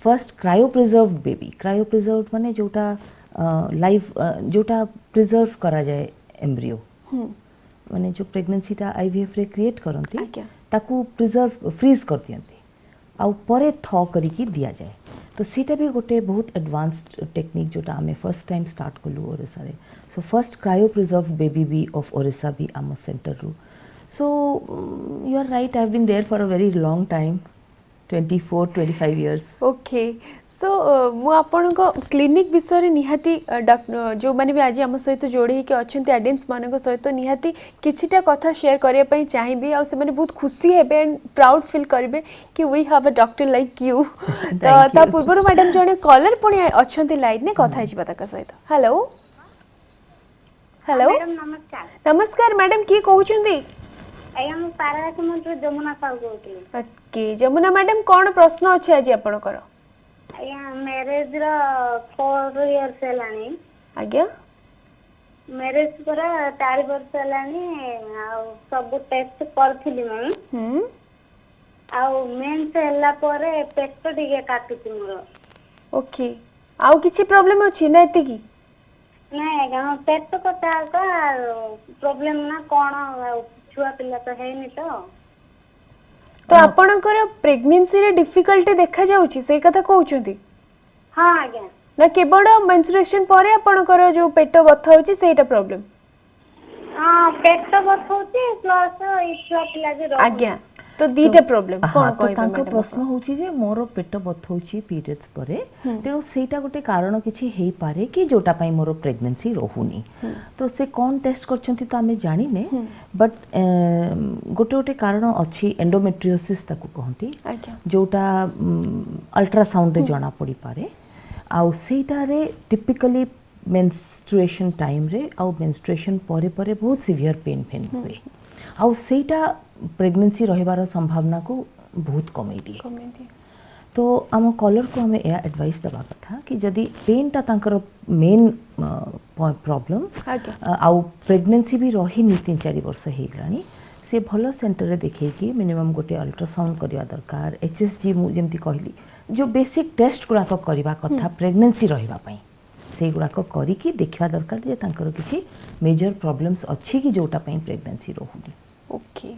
first cryopreserve baby cryopreserve माने जोटा लाइफ जोटा प्रिजर्व करा जाए एम्ब्रियो माने जो प्रेगनेंसीटा IVF रे क्रिएट करंती आज्ञा। ताकू प्रिजर्व फ्रीज कर दियंती आउ परे थ करिकी दिया जाए तो सीटा भी गोटे बहुत एडवांस्ड टेक्निक जोटा आमे फर्स्ट टाइम स्टार्ट कलु ओडिशा रे so first cryo preserve baby भी ऑफ ओडिशा भी आम सेंटर रु so you are right I have been there for a very long time 24-25 years okay so मु आपणको क्लिनिक विषय निहाती जो माने भी आज आम सहित जोड़ी के अच्छे ऑडियंस मान सहित निहाती किछिटा कथा शेयर करने ପାଇଁ चाहिए आ से माने बहुत खुशी हेबे एंड प्राउड फील करेंगे कि we have a doctor like you तो ता पूर्व मैडम जने कॉलर पुणी अच्छे लाइन ने कथा हिबा तक सहित हेलो हेलो मैडम नमस्कार नमस्कार मैडम की कहउछंदी आया हम पाराक मंत्र जमुना साहू कहउतली ओके जमुना मैडम कौन प्रश्न अछि आज आपनकर आया मैरिज रो 4 इयर्स हेलानी आज्ञा मैरिज पर 4 वर्ष हेलानी आ सब टेस्ट करथिली मैं आ मेंस हेला परे पेट टिके काटुची मोर ओके आउ किछि प्रॉब्लम अछि ना एते की नहीं आज्ञा पेट कटा का प्रॉब्लम ना कोन छुआ पिला तो है नहीं तो आपणकर प्रेगनेंसी रे डिफिकल्टी देखा जाउची से कथा कहउछंती हाँ आज्ञा ना केवल मेंस्ट्रुएशन परे आपणकर जो पेट बथा होची सेटा प्रॉब्लम हाँ पेट बथौची प्लस छुआ पिला जे आज्ञा तो दीटा प्रॉब्लम हाँ, कोन तो कहबे तांको मैडम प्रश्न होची जे मोर पेट बथौची पीरियड्स परे तेणु सेटा गोटे कारण किछि हेई पारे कि जोटा पई मोर प्रेगनेंसी रहुनी तो से कौन टेस्ट करछंती तो आमे जानि ने बट गोटे गोटे कारण अछि एंडोमेट्रियोसिस ताकू कहंती आज्ञा जोटा अल्ट्रासाउंड रे जणा पड़ी पारे आउ सेटा रे टिपिकली मेंस्ट्रुएशन टाइम रे आउ मेंस्ट्रुएशन परे परे बहुत सीवियर पेन हुए आउ सेटा प्रेगनेंसी रहिबार संभावना को बहुत कमई दिए तो आम कलर को हमें यह एडवाइस देवा कथा कि जदि पेन टा तांकर मेन प्रॉब्लम आउ प्रेगनेंसी भी रही 3-4 वर्ष हो गलानी से भल सेंटर रे देखैकी मिनिमम गोटे अल्ट्रासाउंड करवा दरकार एचएसजी मु जेमती कहली जो बेसिक टेस्ट गुड़ाक करवा कथा प्रेगनेंसी रहिबा पई से गुड़ाक करिकी देखिबा दरकार जे तांकर किछि मेजर प्रॉब्लम्स अछि कि जोटा पई प्रेगनेंसी रहुनी okay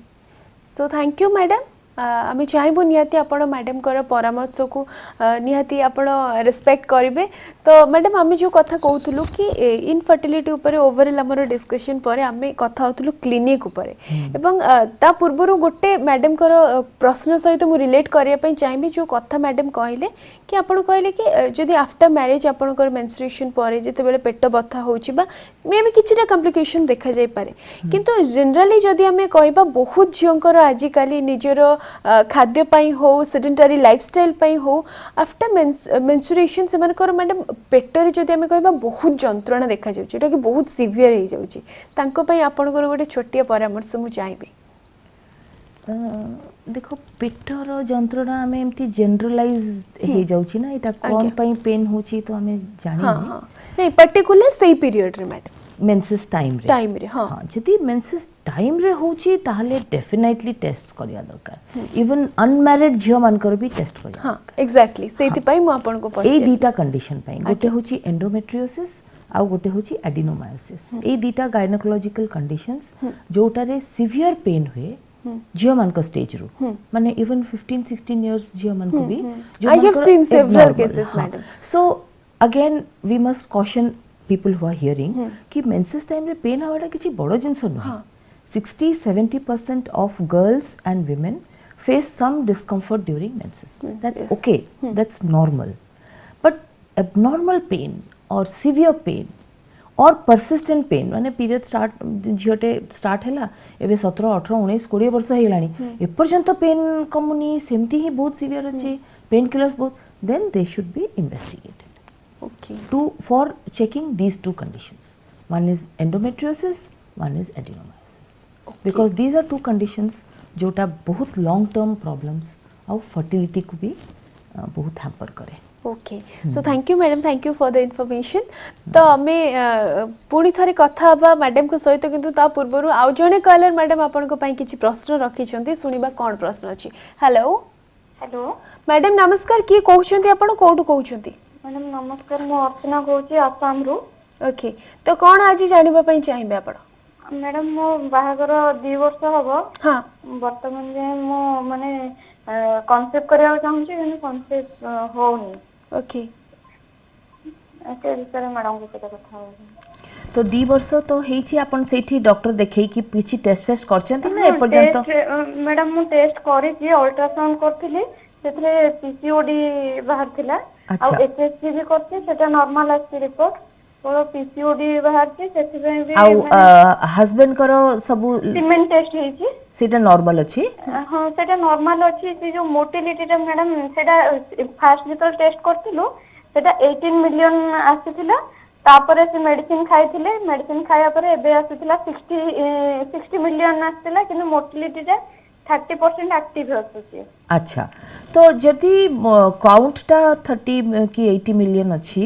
so thank you madam आम चाहबू निहाती आपण मैडम कर परामर्श को निहाती आपण रेस्पेक्ट करेंगे तो मैडम आम जो कथा कहूलु कि इनफर्टिलिटी ऊपर ओवरऑल हमर डिस्कशन पर आम कथा होतलु क्लिनिक ऊपर एवं ता पूर्व गोटे मैडम कर प्रश्न सहित मु रिलेट करिया पई चाहिबी जो कथा मैडम कहले कि आपण कहले कि जदि आफ्टर मैरिज आपणकर मेंस्ट्रुएशन पर जेते बेले पेट बथा होची बा मे भी किछिटा कॉम्प्लिकेशन देखा जाय पारे किंतु जनरली जदि आम कहबा बहुत झियंकर आज काली निजर खाद्य पाई हो सेडेंटरी लाइफस्टाइल पाई हो आफ्टर मेंस्ट्रुएशन से मानकर मैडम पेटर जदि आम कहबा बहुत जंत्रणा देखा जाउची एटा कि बहुत सीवियर हो जाउची तांको पई आपनकर गोटे छोटिया परामर्श मु चाहिबी देखो पेटर जंत्रणा आम एमती जनरलाइज हो जाउची ना एटा कोन पई पेन होची तो हमें जानि हां नहीं पर्टिकुलर सही पीरियड रे मैडम मेंसेस टाइम रे हाँ जदि मेंसेस टाइम रे होची ताहले डेफिनेटली टेस्ट करिया दरकार इवन अनमैरिड झियो मानकर भी टेस्ट करिया हां एग्जैक्टली सेति पई मु आपन को पछे ए दीटा कंडीशन पई गोटे होची एंडोमेट्रियोसिस आ गोटे होची एडिनोमायोसिस ए दीटा गायनेकोलॉजिकल कंडीशंस जोटा रे सिवियर पेन हुए झियो मानकर स्टेज रो माने इवन 15-16 इयर्स झियो मान को भी I have seen several cases madam so again we must caution people who are hearing कि menses time रे पेन आवाटा किछि बड़ो जिंस न 60-70% of girls and women face some discomfort during menses that's okay that's normal but abnormal pain or severe pain or persistent pain माने period start झियोटे start हैला एबे 17 18 19 20 वर्ष हेलानी ए पर्यंत पेन कमुनी सेमती ही बहुत सीवियर अछि पेन किलर्स बहुत then they should be investigated okay for checking these two conditions one is endometriosis one is adenomyosis because these are two conditions जोटा बहुत long term problems और fertility को भी बहुत hamper करे okay so thank you madam thank you for the information तो हमें पुणी थरे कथा बा मैडम को सहित किंतु ता पूर्व आउ जने कॉलर मैडम आपन को पई किछि प्रश्न रखी छथि सुनिबा कोन प्रश्न अछि हेलो हेलो मैडम नमस्कार की कहउछथि आपन कोठु कहउछथि मैडम नमस्कार मु अर्चना कहूची आसाम रु ओके तो कोन आज जानिबा पई चाहिबे आपण मैडम मो बाहागर 2 वर्ष हबो हां वर्तमान जे मो माने कॉन्सेप्ट करिया चाहूची कि कॉन्सेप्ट होनी ओके एते विषय मैडम को कथा हो तो 2 वर्ष तो हेची आपण सेठी डॉक्टर देखै कि किछि टेस्ट फेस्ट करचंती ना ए पर्यंत मैडम मु टेस्ट करी छी अल्ट्रासाउंड करथिली ସେଥିରେ PCOD ବାହାରିଥିଲା ଆଚ୍ଛା। ଆଉ HSG ବି କରିଛି ସେଟା ନର୍ମାଲ ଆସିଛି ରିପୋର୍ଟ କେବଳ PCOD ବାହାରିଛି ସେଥିପାଇଁ ବି ଆଉ ହଜବେଣ୍ଡ କର ସବୁ ସିମେଣ୍ଟ ଟେଷ୍ଟ ହେଇଛି ସେଇଟା ନର୍ମାଲ ଅଛି। ହଁ ସେଟା ନର୍ମାଲ ଅଛି ସେ ଯୋଉ ମୋଟିଲିଟି ଟା ମ୍ୟାଡାମ ସେଟା ଫାଷ୍ଟ ଯେତେବେଳେ ଟେଷ୍ଟ କରିଥିଲୁ ସେଟା 18 ମିଲିୟନ ଆସିଥିଲା ତାପରେ ସେ ମେଡିସିନ ଖାଇଥିଲେ ମେଡିସିନ ଖାଇବା ପରେ ଏବେ ଆସିଥିଲା 60 ମିଲିୟନ ଆସିଥିଲା କିନ୍ତୁ ମୋଟିଲିଟି ଟା 30% ଆକ୍ଟିଭ ଆସୁଛି। ଆଚ୍ଛା ତ ଯଦି କାଉଣ୍ଟଟା 30 କି 80 ମିଲିୟନ ଅଛି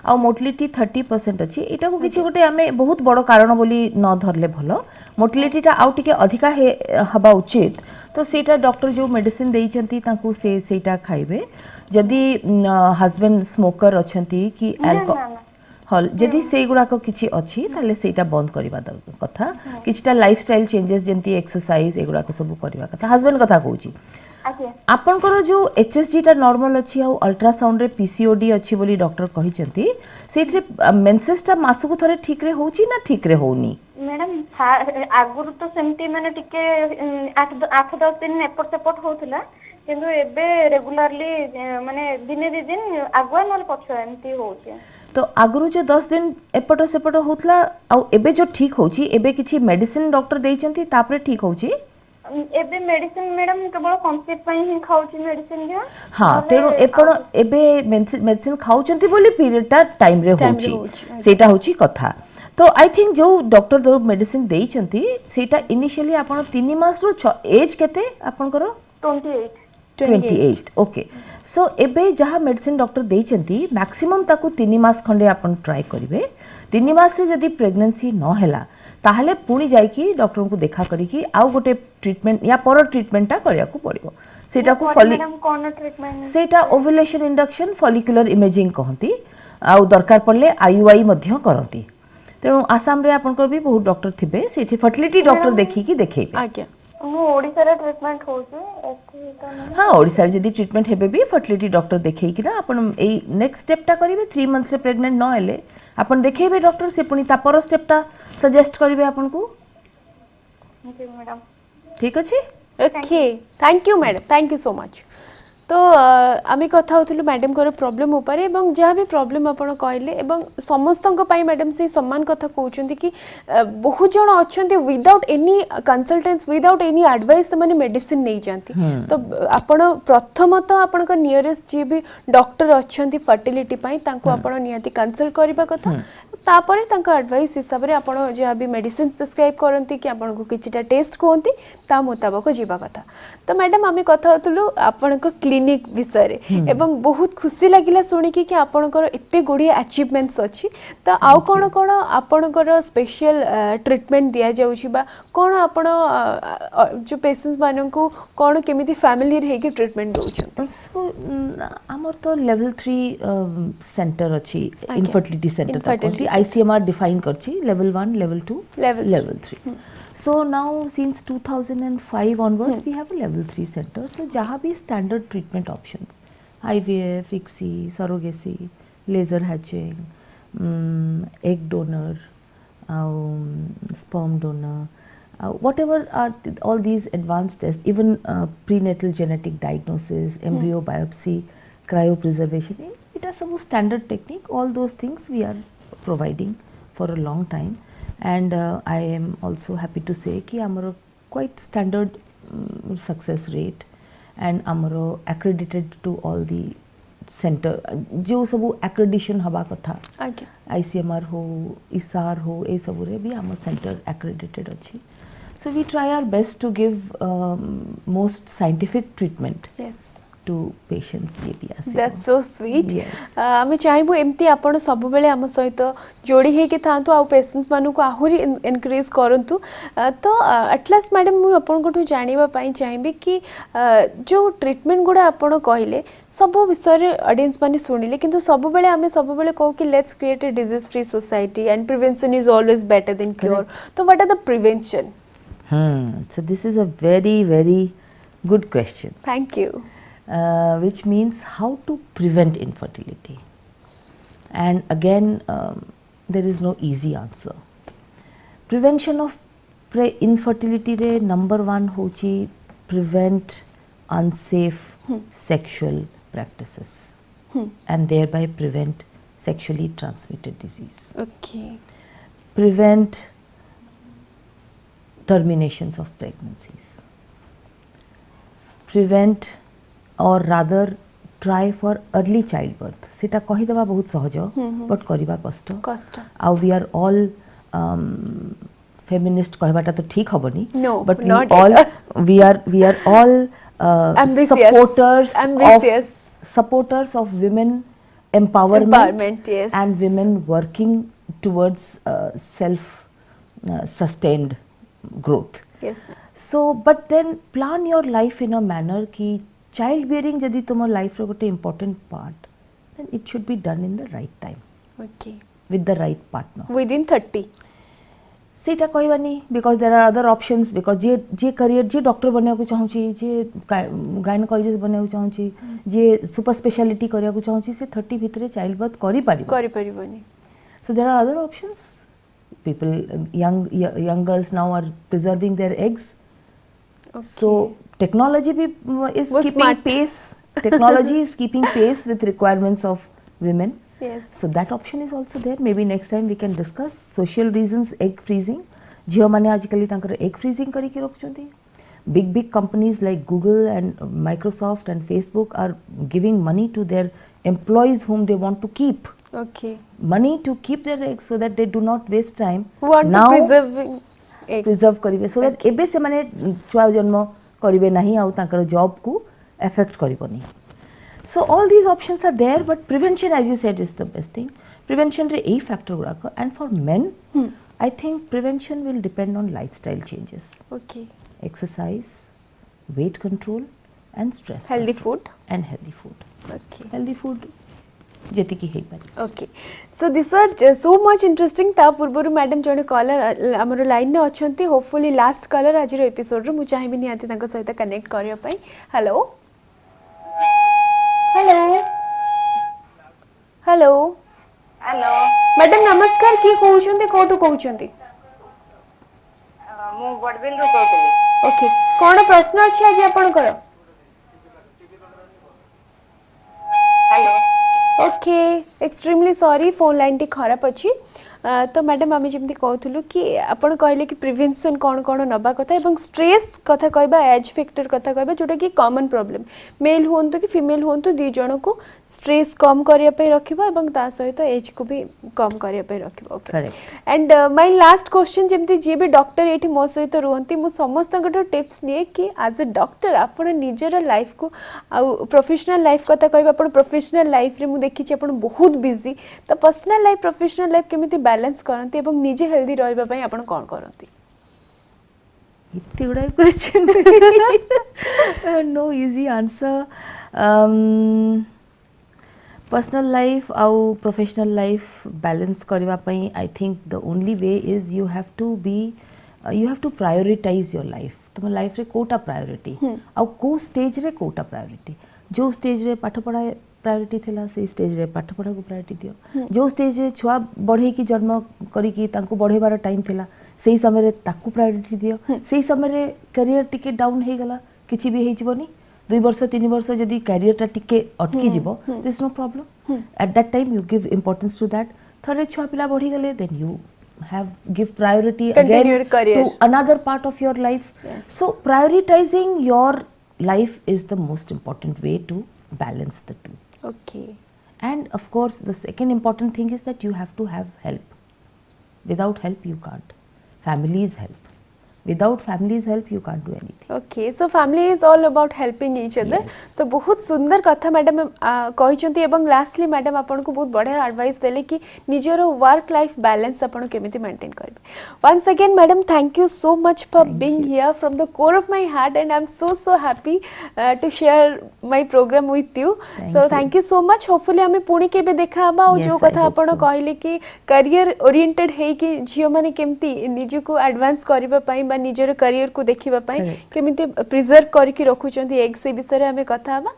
ଆଉ ମୋଟିଲିଟି 30% ଅଛି ଏଟାକୁ କିଛି ଗୋଟେ ଆମେ ବହୁତ ବଡ଼ କାରଣ ବୋଲି ନ ଧରଲେ ଭଲ ମୋଟିଲିଟିଟା ଆଉ ଟିକେ ଅଧିକା ହେବା ଉଚିତ ତ ସେଇଟା ଡକ୍ଟର ଯେଉଁ ମେଡିସିନ ଦେଇଛନ୍ତି ତାଙ୍କୁ ସେଇଟା ଖାଇବେ ଯଦି ହଜବେଣ୍ଡ ସ୍ମୋକର ଅଛନ୍ତି କି ହଲ୍ ଯଦି ସେଇଗୁଡ଼ାକ କିଛି ଅଛି ତାହେଲେ ସେଇଟା ବନ୍ଦ କରିବା କଥା କିଛିଟା ଲାଇଫଷ୍ଟାଇଲ ଚେଞ୍ଜେସ୍ ଯେମିତି ଏକ୍ସରସାଇଜ ଏଗୁଡ଼ାକ ସବୁ କରିବା କଥା ହଜବେଣ୍ଡ କଥା କହୁଛି ଆପଣଙ୍କର ଯେଉଁ HSGଟା ନର୍ମାଲ ଅଛି ଆଉ ଅଲ୍ଟ୍ରାସାଉଣ୍ଡରେ PCOD ଅଛି ବୋଲି ଡକ୍ଟର କହିଛନ୍ତି ସେଇଥିରେ ମେନ୍ସେସଟା ମାସକୁ ଥରେ ଠିକରେ ହେଉଛି ନା ଠିକରେ ହେଉନି? ମ୍ୟାଡାମ ଆଗରୁ ତ ସେମିତି ମାନେ ଟିକେ 8-10 ଦିନ ଏପଟ ସେପଟ ହଉଥିଲା କିନ୍ତୁ ଏବେ ରେଗୁଲାରଲି ମାନେ ଦିନେ ଦି ଦିନ ଆଗୁଆ ନହେଲେ ପଛୁଆ ଏମିତି ହଉଛି। ତ ଆଗରୁ ଯେଉଁ 10 ଦିନ ଏପଟ ସେପଟ ହେଉଥିଲା ଆଉ ଏବେ ଯେଉଁ ଠିକ ହେଉଛି ଏବେ କିଛି ମେଡିସିନ ଡକ୍ଟର ଦେଇଛନ୍ତି ତାପରେ ଠିକ ହେଉଛି? ଏବେ ମେଡିସିନ ମ୍ୟାଡାମ କେବଳ କନସିଭ୍ ପାଇଁ ହିଁ ଖାଉଛି ମେଡିସିନ ଯା ହଁ ତେଣୁ ଏବେ ମେଡିସିନ ଖାଉଛନ୍ତି ବୋଲି ପିରିୟଡଟା ଟାଇମରେ ହେଉଛି ସେଇଟା ହେଉଛି କଥା। ତ ଆଇ थिंक जो डॉक्टर जो मेडिसिन देइचंती सेटा इनिशियली आपण 3 मास रो एज केते आपनकर 28 ओके सो एबे जहा मेडिसिन डॉक्टर देइचंती मैक्सिमम ताकू 3 मास खंडे आपण ट्राई करिवे 3 मास रे जदी प्रेगनेंसी न हैला ताहले पुणी जाइकी डॉक्टर को देखा करिकी आउ गोटे ट्रीटमेंट या पर ट्रीटमेंटा करिया को पड़िबो सेटा को सेटा ओव्युलेशन इंडक्शन फॉलिकुलर इमेजिंग कहंती आउ दरकार पड़ले IUI मध्य करंती तेणु आसाम रे आपनकर भी बहुत डॉक्टर थिबे सेठी फर्टिलिटी डॉक्टर देखी की देखेबे। आज्ञा मु ओडिसा रे ट्रीटमेंट होउची हां ओडिसा रे जदी ट्रीटमेंट हेबे भी फर्टिलिटी डॉक्टर देखै कि ना अपन ए नेक्स्ट स्टेपटा करिवे 3 मंथ्स रे प्रेग्नेंट न हेले अपन देखेबे डॉक्टर से पुनी ता पर स्टेपटा सजेस्ट करिवे आपन को। जी मैडम ठीक अछि okay thank you madam thank you so much. तो आम कथा होलु मैडम को प्रॉब्लम उपर एवं जहाँ भी प्रॉब्लम आप कहले एवं समस्त मैडम से सम्मान कथा कहते कि बहुत जन अच्छा without any कंसल्टेंस without any advice से मेडिसिन नहीं जाती तो आपण प्रथमत आपण नियरेस्ट जी भी डॉक्टर अच्छा फर्टिलिटी आप निहाती कंसल्ट करने कथा तापर एडवाइस हिसाब से आप जहाँ भी मेडिसिन प्रिस्क्राइब करती कि आपको किछिटा टेस्ट कहती ता मुताबक जीवा कथा। तो मैडम आम कथा होलु आपण क्लिनिक विषय एवं बहुत खुशी लगिला शुणिकी कि आपणकर एते गुड़ी अचीवमेंट्स अच्छी तो आउ कौन कौन आपणकर स्पेशल ट्रीटमेंट दिया जाउछि बा कौन आपण जो पेशेंट्स मानन को कौन केमिति फैमिली रे कि ट्रीटमेंट दउछन? सो हमर तो लेवल 3 सेंटर अछि इनफर्टिलिटी सेंटर ICMR डिफाइन करछि level 1 level 2 level 3 So now since 2005 onwards we have a level 3 center. So जहाँ भी standard treatment options IVF, ICSI, surrogacy, laser hatching, egg donor, sperm donor, whatever are all these advanced tests, even prenatal genetic diagnosis, embryo biopsy, cryopreservation, it are some standard technique. All those things we are providing for a long time. And I am also happy to say कि आमरो quite standard success rate and आमरो accredited to all the center जो सब accreditation हवा कथा ICMR हो ISAR हो ए सब रे भी आम center accredited अच्छी. So we try our best to give most scientific treatment. Yes. to patients That's so sweet. आमे चाहबो एमती आपण सब बेले हम सहित जोड़ी हे के थांतु आ पेशेंट्स मानु को आहुरी एनकरेज करंतु तो एटलास्ट मैडम मु आपण कोठु जानिबा पई चाहबी कि जो ट्रीटमेंट गुडा आपण कहिले सब विषय रे ऑडियंस माने सुनिले किंतु सब बेले आमे सब बेले कहू कि let's create a disease free society and prevention is always better than cure तो what are the prevention? So this is a very good question. Thank you. Which means how to prevent infertility. And again, there is no easy answer. Prevention of infertility re number 1 hochi prevent unsafe sexual practices and thereby prevent sexually transmitted disease, okay prevent terminations of pregnancies, prevent or rather try for early childbirth. सेटा कहि देबा बहुत सहज but करिबा कष्ट कष्ट आउ we are all feminist कहबाटा तो ठीक हबनी No, but not we are all Ambitious. Ambitious. supporters of women empowerment, Empowerment, yes. and women working towards self sustained growth. Yes So but then plan your life in a manner कि child bearing जदि तुम life रो गोटे important part, then it should be done in the right time okay with the right partner. Within 30 सेटा कहबानी because there are other options because जे career जे doctor बनने को चाहूची जे गायनोकोलॉजिस्ट बनने को चाहूची जे सुपर स्पेशलिटी करिया को चाहूची से 30 भितरे चाइल्ड बर्थ करि परिबनी so there are other options people young girls now are preserving their eggs so technology is Was keeping smart. pace technology is keeping pace with requirements of women. Yes So that option is also there. Maybe next time we can discuss social reasons egg freezing. झियो माने आजकल तांकर egg freezing करी के रखुचंती. Big companies like Google and Microsoft and Facebook are giving money to their employees whom they want to keep. Okay Money to keep their eggs so that they do not waste time. Want to preserving एक preserve करिवे so that एबे से माने छुआ जन्म करिवे नाही आउ तांकर जॉब को affect करिवनी. So all these options are there but prevention as you said is the best thing. Prevention रे ए factor गुड़ाक and for men I think prevention will depend on lifestyle changes. Okay Exercise, weight control and stress healthy control. Food and healthy food. Okay Healthy food जेतिकी हेई पारे. Okay so this was so much interesting ता पूर्व madam जने collar हमर line ने अछंती hopefully last caller आज episode रो मु चाहेबी निहाती तांको सहित कनेक्ट करियो पई hello hello hello hello madam नमस्कार की कहउछंती कोटू कहउछंती मु बडबिल रो कहतली ओके कोन प्रश्न अछि आज आपनकर hello okay extremely sorry phone line T खराब अछि तो मैडम आम जमी कहूँ कि आपड़ कहले कि प्रिवेंशन कौन कौन नवा कथा एवं स्ट्रेस कथा कहबा एज फैक्टर कथा कहबा जोटा कि कॉमन प्रॉब्लम मेल होंतु कि फीमेल होंतु दी जन को स्ट्रेस कम करिया पे रखिबा एवं ता सहित एज को भी कम करिया पे रखिबा okay Correct. And my last question जमती जे भी डॉक्टर एठी मो सहित रुहंती मु समस्त टिप्स निए कि एज अ डॉक्टर आपण निजर लाइफ को आ प्रोफेशनल लाइफ कथा कहबा आपण प्रोफेशनल लाइफ रे मु देखि छी आपण बहुत बिजी तो पर्सनल लाइफ प्रोफेशनल लाइफ केमिति बैलेंस करंती एवं निजे हेल्दी रहबा पई आपण कोन करंती इतने गुड़ा question no easy answer personal life आउ प्रोफेशनल लाइफ बैलेंस करबा पई I think the only way is you have to prioritise your life तुम लाइफ रे कोटा प्रायोरिटी आउ को स्टेज रे कोटा प्रायोरिटी जो स्टेज रे पाठ पढ़ा प्रायोरिटी थिला से स्टेज रे पाठ पढ़ा को प्रायोरिटी दियो जो स्टेज रे छुआ बढ़े की जन्म करी की तांको बढ़ेबार टाइम थिला सेही समय रे ताकू प्रायोरिटी दियो सेही समय रे करियर टिके डाउन हे गला किछि भी हे जिवनी 2 वर्ष 3 वर्ष जदी करियर टा टिके अटकी जिवो there is no problem at that time you give importance to that थरे छुआ पिला बढ़ी गले then you have give priority Continue again your career. to another part of your life. So prioritizing your life is the most important way to balance the two. Okay And of course the second important thing is that you have to have help. Without help you can't. Family's help. Without family's help you can't do anything. Okay so family is all about helping each other Yes. तो बहुत सुंदर कथा madam कहते एवं lastly madam आपन को बहुत बढ़िया एडवाइस देले कि निजर वर्क लाइफ बैलेंस आपन केमिति मेंटेन करबे once again madam thank you so much for being here from the core of my heart and I am so happy to share my programme with you so thank you so much hopefully हमें पुणी केबे देखा हबा और Yes, जो I कथा hope आपन so. कहले कि करियर ओरिएंटेड है कि झियो माने केमिति निज को एडवांस करबा पई बा निजर करियर को देखिबा पई Correct. केमिति प्रिजर्व करके रखुचंती एग से विषय आम कथा हबा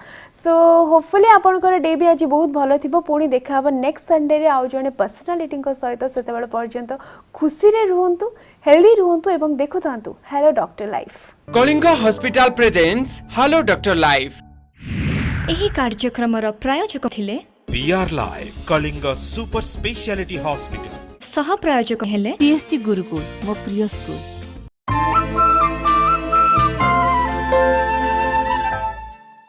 सो होपफुली आपनकर डे भी आज बहुत भलो थिबो पुणी देखा हबा नेक्स्ट संडे रे आउ जने पर्सनालिटी को सहित सेतेबेले पर्यंत खुशी रे रुहंतु हेल्दी रुहंतु एवं देखुतांतु hello doctor life Kalinga hospital presents hello doctor life ଏହି କାର୍ଯ୍ୟକ୍ରମର ପ୍ରାୟୋଜକ ଥିଲେ PR Live Kalinga super speciality hospital. ସହ ପ୍ରାୟୋଜକ ହେଲେ TSG गुरुकुल मो प्रिय स्कूल।